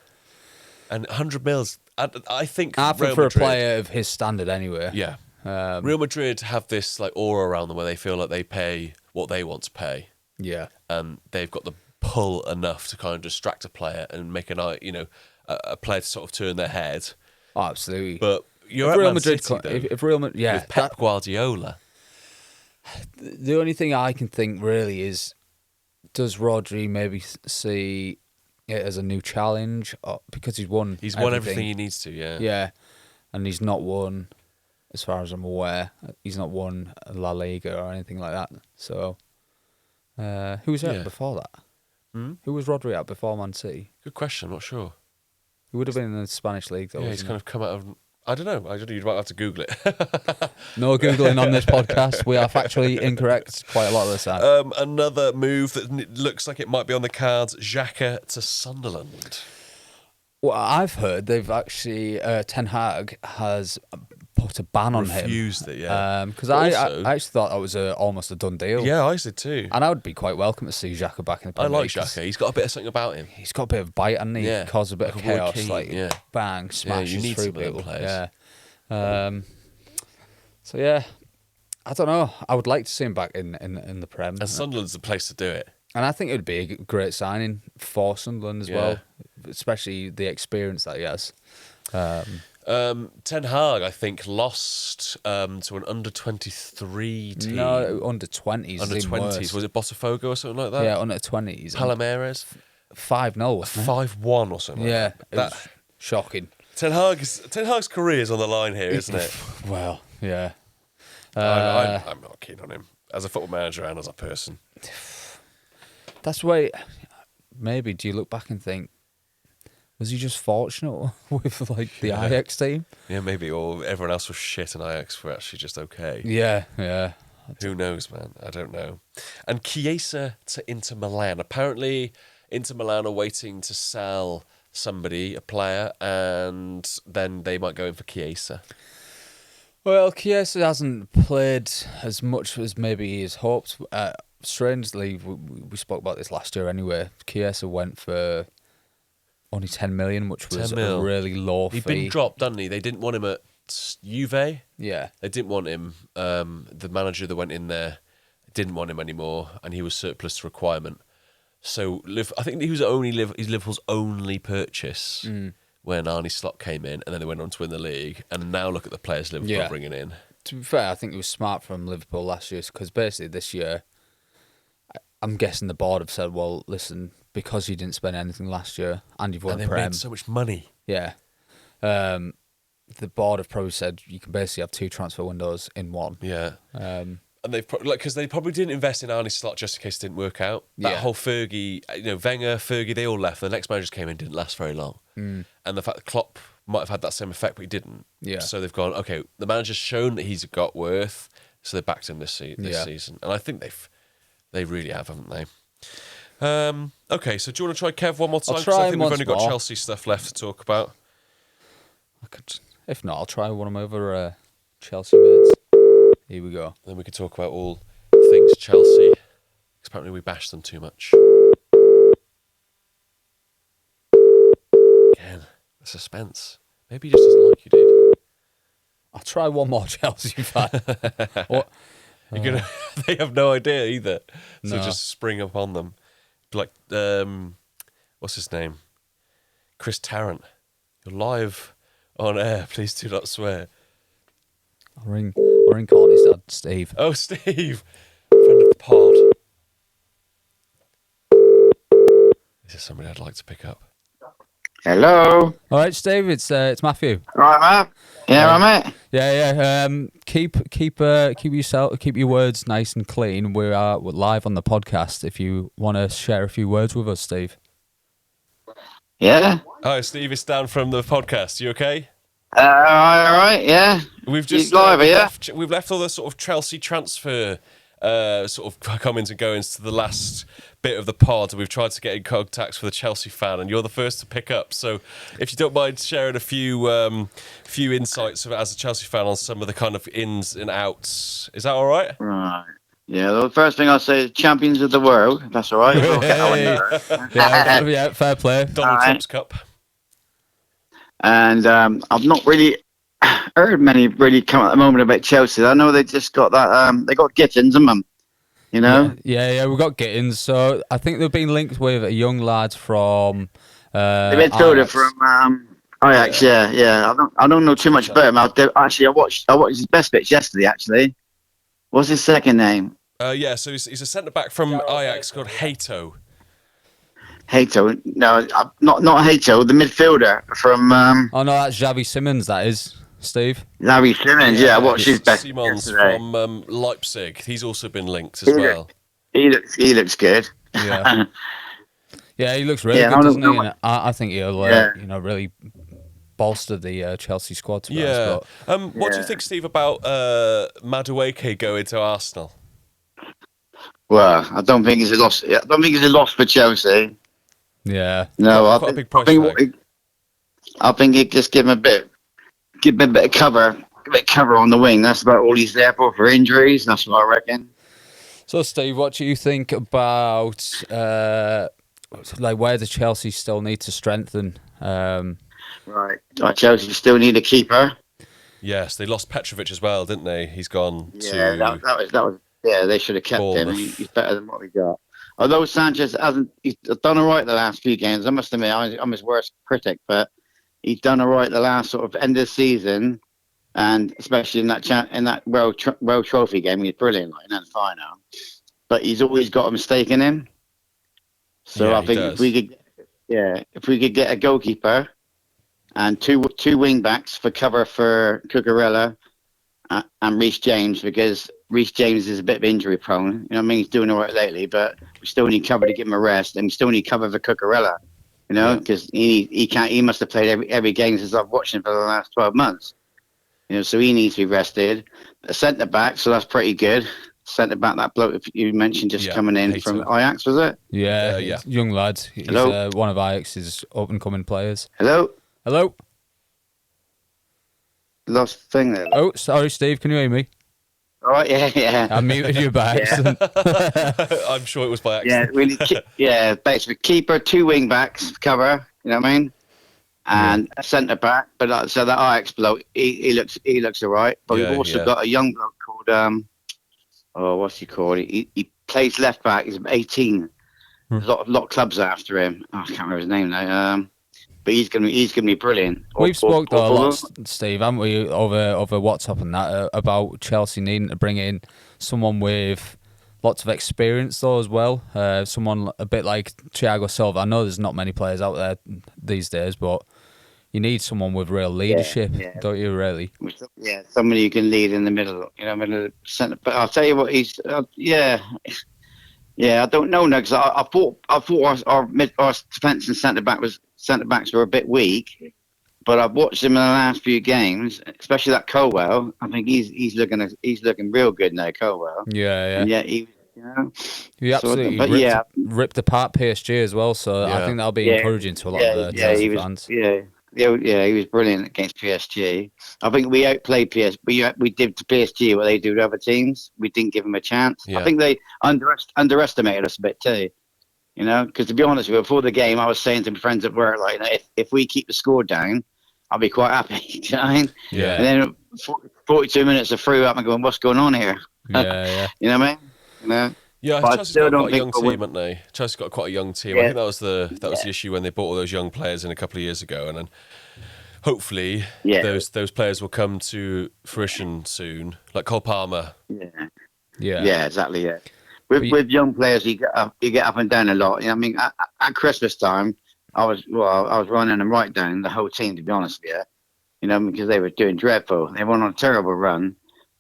And 100 mils. I think. I Real think for Madrid, a player of his standard, anyway. Yeah. Real Madrid have this like aura around them where they feel like they pay what they want to pay. Yeah. And they've got the pull enough to kind of distract a player and make a player to sort of turn their head. Oh, absolutely. But you're if at Real Man Madrid, City, though, if Real Madrid, yeah, with Pep Guardiola. The only thing I can think really is, does Rodri maybe see it as a new challenge? Because he's won. He's won everything he needs to. Yeah. Yeah, and he's not won, as far as I'm aware, he's not won La Liga or anything like that. So, who was out before that? Who was Rodri at before Man City? Good question. I'm not sure. He would have been in the Spanish league, though. Yeah, he's kind of come out of. I don't know. You might have to Google it. No Googling on this podcast. We are factually incorrect quite a lot of the time. Another move that looks like it might be on the cards: Xhaka to Sunderland. Well, I've heard they've actually Ten Hag has put a ban on him. Refused it, yeah. Because I actually thought that was almost a done deal. Yeah, I did too. And I would be quite welcome to see Xhaka back in the I Premier like League, 'cause Xhaka. He's got a bit of something about him. he's got a bit of bite, hasn't he? Yeah. Cause a bit of Like a Roy chaos, Keane, like yeah. bang, smashes you need through some of them people. players. Yeah. So yeah, I don't know. I would like to see him back in the Prem. And Sunderland's the place to do it. And I think it would be a great signing for Sunderland as Yeah. well, especially the experience that he has. Ten Hag, I think, lost to an under-23 team. No, under 20s. Under-20s. Was it Botafogo or something like that? Yeah, under 20s. Palomares? 5-0, wasn't it? 5-1 or something Yeah, like that. it was shocking. Ten Hag's career is on the line here, isn't it? Well, yeah. I'm not keen on him as a football manager and as a person. That's why, maybe, do you look back and think, was he just fortunate with like the Ajax team? Yeah, maybe. Or everyone else was shit and Ajax were actually just okay. Yeah. Who knows, man? I don't know. And Chiesa to Inter Milan. Apparently, Inter Milan are waiting to sell somebody, a player, and then they might go in for Chiesa. Well, Chiesa hasn't played as much as maybe he has hoped. Strangely, we spoke about this last year anyway. Chiesa went for only 10 million, which was 10 mil. a really low fee. He'd been dropped, hadn't he? They didn't want him at Juve. Yeah. They didn't want him. The manager that went in there didn't want him anymore, and he was surplus to requirement. So I think he was Liverpool's only purchase when Arne Slot came in, and then they went on to win the league. And now look at the players Liverpool are bringing in. To be fair, I think it was smart from Liverpool last year, because basically this year, I'm guessing the board have said, well, listen, because you didn't spend anything last year and you've won And they Prem. made so much money. Yeah. The board have probably said you can basically have 2 transfer windows in one. Yeah. And they've because they probably didn't invest in Arne Slot just in case it didn't work out. That Yeah. whole Fergie, Wenger, Fergie, they all left. The next managers came in, didn't last very long. And the fact that Klopp might have had that same effect, but he didn't. Yeah. So they've gone, okay, the manager's shown that he's got worth, so they backed him this season. And I think they really have, haven't they? Okay, so do you want to try Kev one more time? I'll 'Cause try I think him we've once only got more. Chelsea stuff left to talk about. If not, I'll try one of my other Chelsea mates. Here we go. Then we could talk about all things Chelsea. 'Cause apparently we bashed them too much. Again, the suspense. Maybe he just doesn't like you, dude. I'll try one more Chelsea fan. What? You're gonna, they have no idea either. So No. just spring up on them. Like, what's his name? Chris Tarrant. You're live on air. Please do not swear. I'll ring Courtney's dad, Steve. Oh, Steve. Friend of the pod. This is somebody I'd like to pick up. Hello. All right, Steve. It's Matthew. Right, Matt? Yeah, right, mate? Yeah. Keep your words nice and clean. We're live on the podcast. If you want to share a few words with us, Steve. Yeah. Hi, Steve. It's Dan from the podcast. You okay? All right, yeah. We've just You live, yeah? we've left all the sort of Chelsea transfer sort of comings and goings to the last bit of the pod. We've tried to get in contact with a Chelsea fan, and you're the first to pick up. So, if you don't mind sharing a few insights as a Chelsea fan on some of the kind of ins and outs, is that all right? Right. Yeah, the first thing I'll say is champions of the world. That's all right. We'll get that one there. Yeah, fair play. Donald All right. Trump's Cup. And I've not really heard many really come at the moment about Chelsea. I know they just got that. They got Gittins, haven't they? You know? Yeah. We've got Gittins. So I think they've been linked with a young lad from The midfielder Ajax. from Ajax. Yeah. I don't know too much about him. Actually, I watched his best bits yesterday. Actually, what's his second name? So he's a centre back from Ajax called Hato. Hato. No, not Hato. The midfielder from Oh no, that's Xavi Simons. That is Steve. Larry Simmons. Yeah, I watched his best Simons yesterday. from Leipzig. He's also been linked as He well. He looks good. Yeah. Yeah, he looks really Yeah, good, I doesn't he? don't know. And I think he'll Yeah. really bolster the Chelsea squad. To be Yeah. honest, What do you Yeah. think, Steve, about Madueke going to Arsenal? Well, I don't think he's a loss. I don't think he's a loss for Chelsea. but yeah. No, Quite a big price tag. I think he just give him a bit of cover, on the wing. That's about all he's there for injuries. That's what I reckon. So, Steve, what do you think about where the Chelsea still need to strengthen? Right. Chelsea still need a keeper. Yes, they lost Petrovic as well, didn't they? He's gone Yeah, to... that was. Yeah, they should have kept him. Bournemouth. He's better than what we got. Although Sanchez hasn't, he's done all right the last few games. I must admit, I'm his worst critic, but he's done all right the last sort of end of the season, and especially in that World Trophy game, he's brilliant, like in that final. But he's always got a mistake in him. So Yeah, I he think does. if we could get a goalkeeper and two wing backs for cover for Cucurella and Reece James, because Reece James is a bit injury prone. You know what I mean? He's doing all right lately, but we still need cover to give him a rest, and we still need cover for Cucurella. You know, because he can't. He must have played every game since I've watched him for the last 12 months. You know, so he needs to be rested. A centre back, so that's pretty good. Centre back, that bloke you mentioned just Yeah, coming in Hato. from Ajax, was it? Yeah, Yeah. young lad. He's Hello? one of Ajax's up and coming players. Hello, Hello. lost the thing there. Oh, sorry, Steve. Can you hear me? All right, yeah. I muted you by accident. I'm sure it was by Yeah, accident. really. Basically, keeper, two wing backs cover. You know what I mean? And a centre back. But so that Ajax bloke, he looks all right. But Yeah, we've also yeah. got a young bloke called what's he called? He plays left back. He's 18. There's a lot of clubs after him. Oh, I can't remember his name now. But he's gonna be brilliant. We've spoke a lot, Steve, haven't we, over WhatsApp and that, about Chelsea needing to bring in someone with lots of experience, though, as well. Someone a bit like Thiago Silva. I know there's not many players out there these days, but you need someone with real leadership, yeah. don't you? Really? Yeah, somebody who can lead in the middle, middle of the centre. But I'll tell you what, yeah. I don't know now because I thought our defence and centre backs were a bit weak, but I've watched him in the last few games, especially that Colwell. I think he's looking real good now, Colwell. Yeah. And yet He absolutely ripped apart PSG as well. So I think that'll be encouraging to a lot of the Chelsea fans. He was brilliant against PSG. I think we outplayed PSG. We did to PSG what they do to other teams. We didn't give them a chance. Yeah. I think they underestimated us a bit too. Because to be honest with you, before the game, I was saying to my friends at work, like, if we keep the score down, I'll be quite happy. Do you know what I mean? Yeah. And then 42 minutes of through up and going, what's going on here? Yeah. You know what I mean? Yeah, But Chelsea's got quite a young team, we'll haven't they? Chelsea's got quite a young team. Yeah. I think that was the issue when they brought all those young players in a couple of years ago, and then hopefully those players will come to fruition soon, like Cole Palmer. Yeah, exactly. Yeah, with young players, you get up and down a lot. I mean, at Christmas time, I was running them right down the whole team, to be honest with you. Because they were doing dreadful. They went on a terrible run.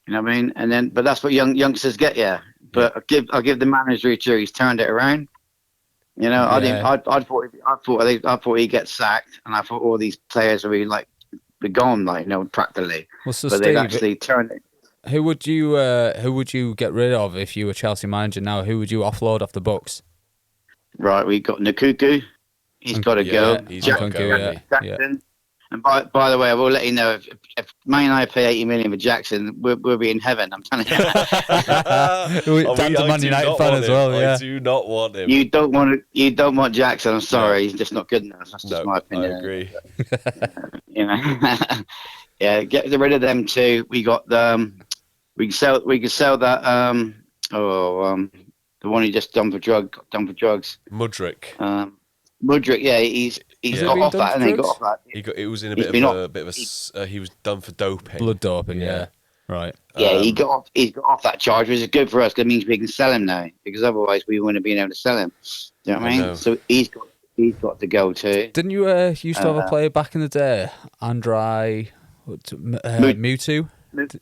You know what I mean? But that's what youngsters get. Yeah. But I'll give the manager a cheer. He's turned it around. I thought he'd get sacked, and I thought all these players would be gone, practically. Well, so but Steve, they've actually turned it. Who would you get rid of if you were Chelsea manager now? Who would you offload off the books? Right, we got Nkunku. He's got to go. He's got to go. Jackson. And by the way, I will let you know if Man United pay 80 million for Jackson, we'll be in heaven. I'm telling you. Dan's a Man United fan as well. I do not want him. You don't want Jackson. I'm sorry, he's just not good enough. That's just my opinion. I agree. Get rid of them too. We got we can sell that the one he just done for drugs. Mudryk. Mudryk, he's got off that, and he got off that. It was in a bit of a. He was done for doping. Blood doping, yeah. Right. Yeah, he got off that charge, which is good for us. Because it means we can sell him now. Because otherwise, we wouldn't have been able to sell him. Do you know what I mean? So he's got to go too. Didn't you used to have a player back in the day, Andrei Mewtwo?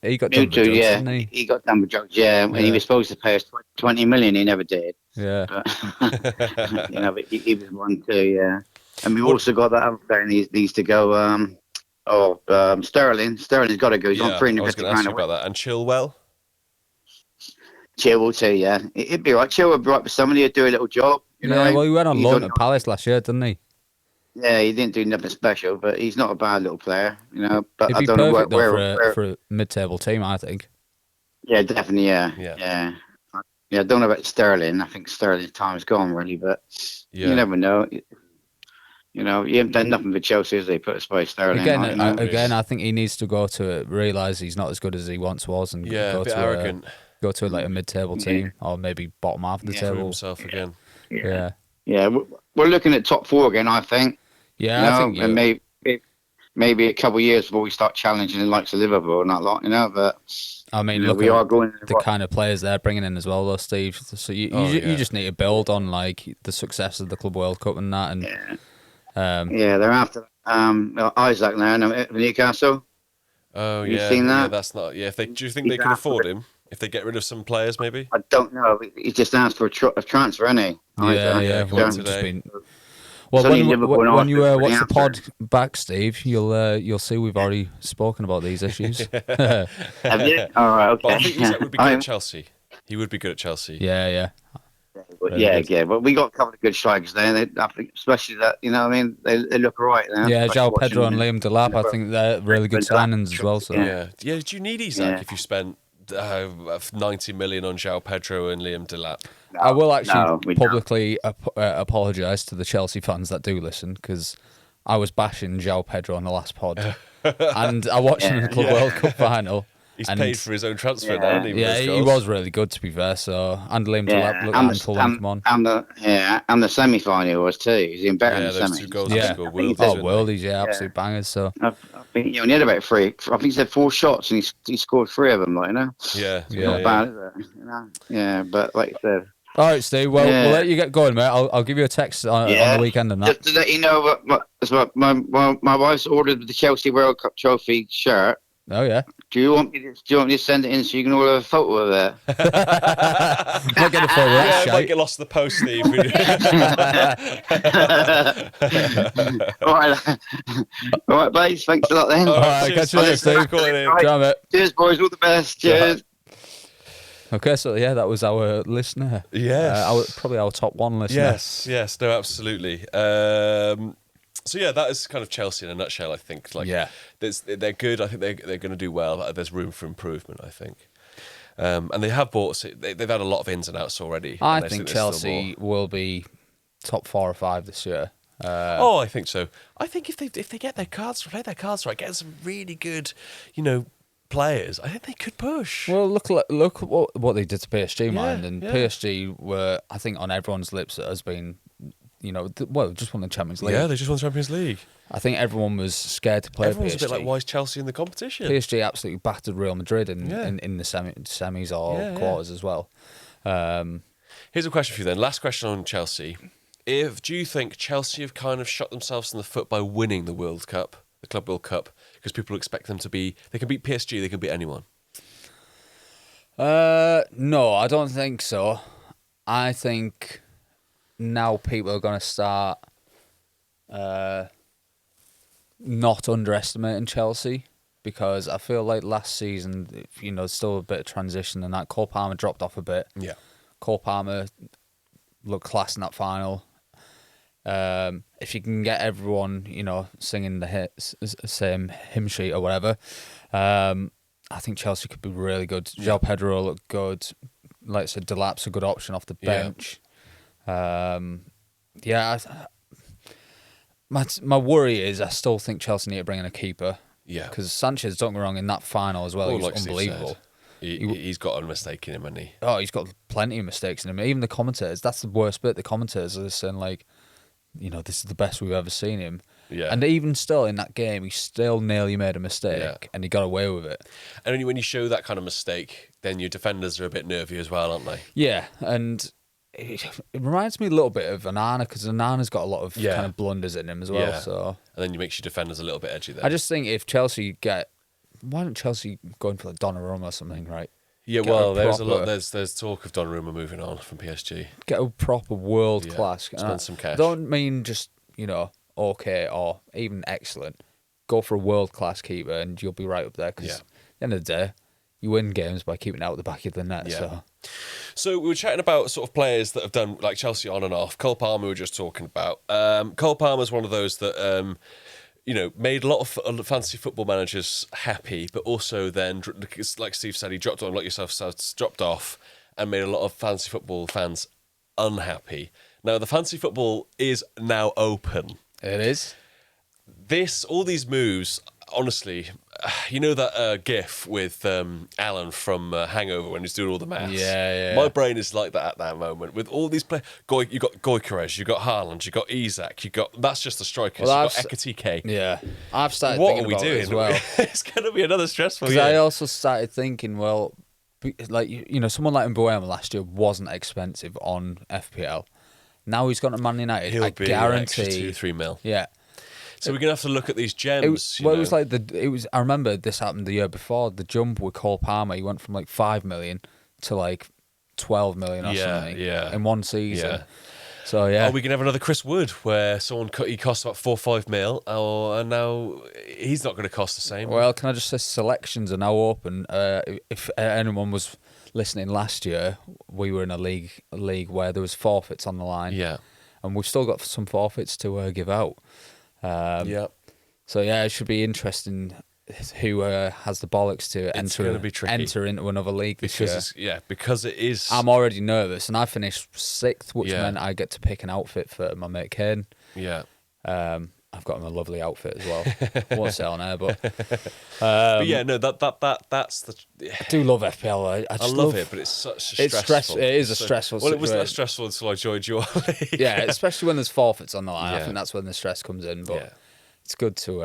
He got done for drugs, didn't he? He got done for drugs, and he was supposed to pay us 20 million. He never did. Yeah. But, but he was one too, yeah. And we've also got that other player needs to go. Sterling. Sterling's got to go. He's on 350 I was going to ask you about that. And Chilwell? Chilwell too, yeah. It'd be right. Chilwell would be right for somebody who'd do a little job. Well, he went on loan at Palace last year, didn't he? Yeah, he didn't do nothing special, but he's not a bad little player, But He'd I be don't know perfect where for a mid-table team, I think. Yeah, definitely, yeah. I don't know about Sterling. I think Sterling's time's gone, really, but you never know. You haven't done nothing for Chelsea as they put us by Sterling. Again, I think he needs to go to realise he's not as good as he once was, and go a bit to arrogant. Go to a mid-table team, or maybe bottom half of the table. Himself again. Yeah. We're looking at top 4 again, I think. Yeah, I think. And maybe a couple of years before we start challenging the likes of Liverpool and that lot, But I mean, look, we are going the kind of players they're bringing in as well, though, Steve. So you just need to build on the success of the Club World Cup and that, and they're after Isaac now for Newcastle. Oh you seen that? Yeah, that's not. Yeah, do you think they can afford him? If they get rid of some players, maybe. I don't know. He just asked for a transfer, hasn't he? Yeah. Well, when you watch the pod back, Steve, you'll see we've already spoken about these issues. Have you? All right, okay. But I think Isaac would be good at Chelsea. He would be good at Chelsea. Yeah. But we got a couple of good strikers there. I think, especially that, they look all right now. Yeah, João Pedro and Liam Delap, I think they're really good signings as well. So do you need Isaac if you spent 90 million on João Pedro and Liam Delap? No, I will actually publicly apologise to the Chelsea fans that do listen, because I was bashing João Pedro on the last pod, and I watched him in the Club World Cup final. He's paid for his own transfer now, hasn't he? Yeah, he was really good, to be fair. So, and Liam Delap looked handful when he came on. And the semi-final was too. He's in better than the those semi. 2 goals he scored. Worldies, absolute bangers. So I think he had about 3. I think he said 4 shots and he scored 3 of them. Yeah, not bad, is it? Yeah, but like you said, All right, Steve. Well, Yeah. we'll let you get going, mate. I'll give you a text on the weekend and that. Just to let you know, my wife's ordered the Chelsea World Cup trophy shirt. Oh yeah. Do you want me to send it in so you can order a photo of it? Might get a photo of that Yeah, it might shite. get lost in the post, Steve. All right, boys. Thanks a lot then. All right, cheers, catch you later, thanks for Steve. calling in. Right. Damn it. Cheers, boys. All the best. Cheers. Okay, so yeah, that was our listener. Yes. Probably our top one listener. Yes, no, absolutely. So yeah, that is kind of Chelsea in a nutshell. I think. Like, Yeah. they're good. I think they're going to do well. There's room for improvement. I think, and they have bought. They've had a lot of ins and outs already. I and think there's still Chelsea more. will be top 4 or 5 this year. I think so. I think if they get their cards, play their cards right, get some really good, players, I think they could push. Well, look at what they did to PSG, man. And yeah. PSG were, I think, on everyone's lips has been, just won the Champions League. Yeah, they just won the Champions League. I think everyone was scared to play Everyone's PSG. a bit like, why is Chelsea in the competition? PSG absolutely battered Real Madrid in the semis or quarters as well. Here's a question for you then. Last question on Chelsea. Do you think Chelsea have kind of shot themselves in the foot by winning the World Cup, the Club World Cup, because people expect them to be? They can beat PSG. They can beat anyone. No, I don't think so. I think now people are going to start not underestimating Chelsea, because I feel like last season, still a bit of transition and that. Cole Palmer dropped off a bit. Yeah. Cole Palmer looked class in that final. If you can get everyone, singing the same hymn sheet or whatever, I think Chelsea could be really good. João Pedro looked good. Like I said, Delap's a good option off the bench. My worry is I still think Chelsea need to bring in a keeper. Yeah. Because Sanchez, don't get me wrong, in that final as well, he was like Steve unbelievable. said, he's got a mistake in him, hasn't he? Oh, he's got plenty of mistakes in him. Even the commentators, that's the worst bit. The commentators are saying, like, this is the best we've ever seen him. Yeah. And even still in that game, he still nearly made a mistake and he got away with it. And when you show that kind of mistake, then your defenders are a bit nervy as well, aren't they? Yeah, and it reminds me a little bit of Onana, because Onana's got a lot of kind of blunders in him as well. Yeah. So And then you makes your defenders a little bit edgy there. I just think if Chelsea why don't Chelsea go in for like Donnarumma or something, right? Yeah, Get well, a there's a proper- lot. There's talk of Donnarumma moving on from PSG. Get a proper world class. Spend some cash. Don't mean just okay or even excellent. Go for a world class keeper and you'll be right up there. Because at the end of the day, you win games by keeping it out the back of the net. Yeah. So we were chatting about sort of players that have done like Chelsea on and off. Cole Palmer we were just talking about. Cole Palmer's one of those that made a lot of fantasy football managers happy, but also then, like Steve said, he dropped on, like yourself said, dropped off and made a lot of fantasy football fans unhappy. Now the fantasy football is now open. It is. All these moves, honestly, that GIF with Alan from Hangover when he's doing all the maths. Yeah. My brain is like that at that moment with all these players. You got Gyökeres, you got Haaland, you got Isak, that's just the strikers. Well, you got Ekitike. Yeah, I've started What thinking are we about doing? it as well. It's going to be another stressful Because year. I also started thinking, well, like someone like Mbuemo last year wasn't expensive on FPL. Now he's gone to Man United. He'll I be guarantee an extra 2-3 mil. Yeah. So we're gonna have to look at these gems. It was like I remember this happened the year before. The jump with Cole Palmer, he went from like 5 million to like 12 million or something. Yeah. In one season. Yeah. So yeah. Are we gonna have another Chris Wood where he costs about 4 or 5 mil, and now he's not going to cost the same? Well, can I just say selections are now open. If anyone was listening last year, we were in a league where there was forfeits on the line. Yeah. And we've still got some forfeits to give out. So yeah, it should be interesting who has the bollocks to enter into another league this year. Because it is. I'm already nervous, and I finished 6th, which meant I get to pick an outfit for my mate Kane. Yeah. I've got him a lovely outfit as well. I won't say on air, but but yeah, no, that's the. I do love FPL. I just love it, but it's such a stressful. It is a stressful. Well, it was situation. less stressful until I joined your league. Yeah, especially when there's forfeits on the line. I Yeah. think that's when the stress comes in. But it's good to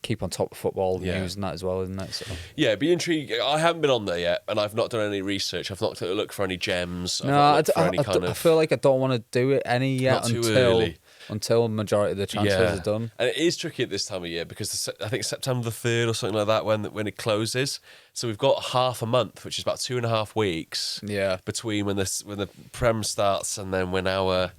keep on top of football Yeah. news and that as well, isn't it? So. Yeah, it'd be intriguing. I haven't been on there yet, and I've not done any research. I've not looked for any gems. I've No, not looked for any kind I of. feel like I don't want to do it any yet Not too early. until majority of the transfers are done. And it is tricky at this time of year because I think September the 3rd or something like that when it closes. So we've got half a month, which is about 2.5 weeks. Yeah. Between when the Prem starts and then when our,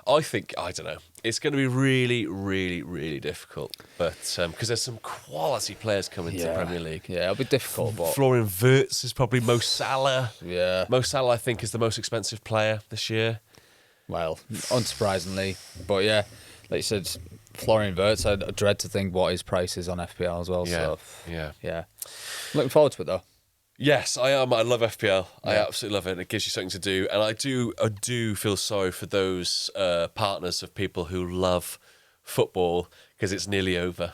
I don't know. It's going to be really, really, really difficult, but because there's some quality players coming to the Premier League. Yeah, it'll be difficult, but Florian Wirtz is probably Mo Salah. yeah. Mo Salah, I think, is the most expensive player this year. Well, unsurprisingly, but yeah, like you said, Florian Wirtz. I dread to think what his price is on FPL as well. Yeah, So yeah. Looking forward to it though. Yes, I am. I love FPL. I absolutely love it. It gives you something to do, and I do feel sorry for those partners of people who love football because it's nearly over.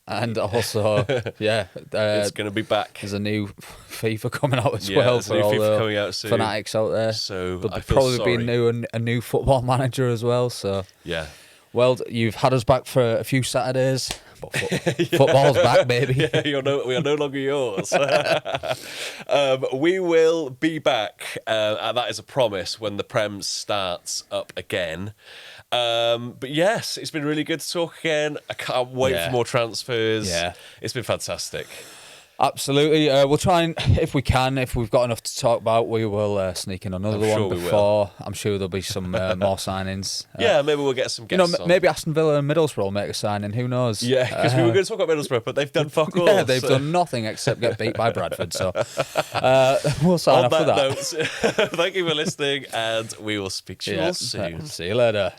And also, It's going to be back. there's a new FIFA coming out as Yeah, well there's a for new all FIFA the coming out soon. fanatics out there. So There'll I feel probably sorry. be a new football manager as well. So Yeah. well, you've had us back for a few Saturdays, but football's back, baby. Yeah, we are no longer yours. We will be back, and that is a promise, when the Prem starts up again. But yes, it's been really good to talk again. I can't wait for more transfers. Yeah. It's been fantastic. Absolutely. We'll try and, if we can, if we've got enough to talk about, we will sneak in another I'm sure one we will. before. I'm sure there'll be some more signings. Yeah, maybe we'll get some guests on. Maybe Aston Villa and Middlesbrough will make a signing. Who knows? Yeah, because we were going to talk about Middlesbrough, but they've done fuck all. Yeah, they've so- done nothing except get beat by Bradford. So we'll sign On off for that that. note, thank you for listening, and we will speak to you all soon. See you later.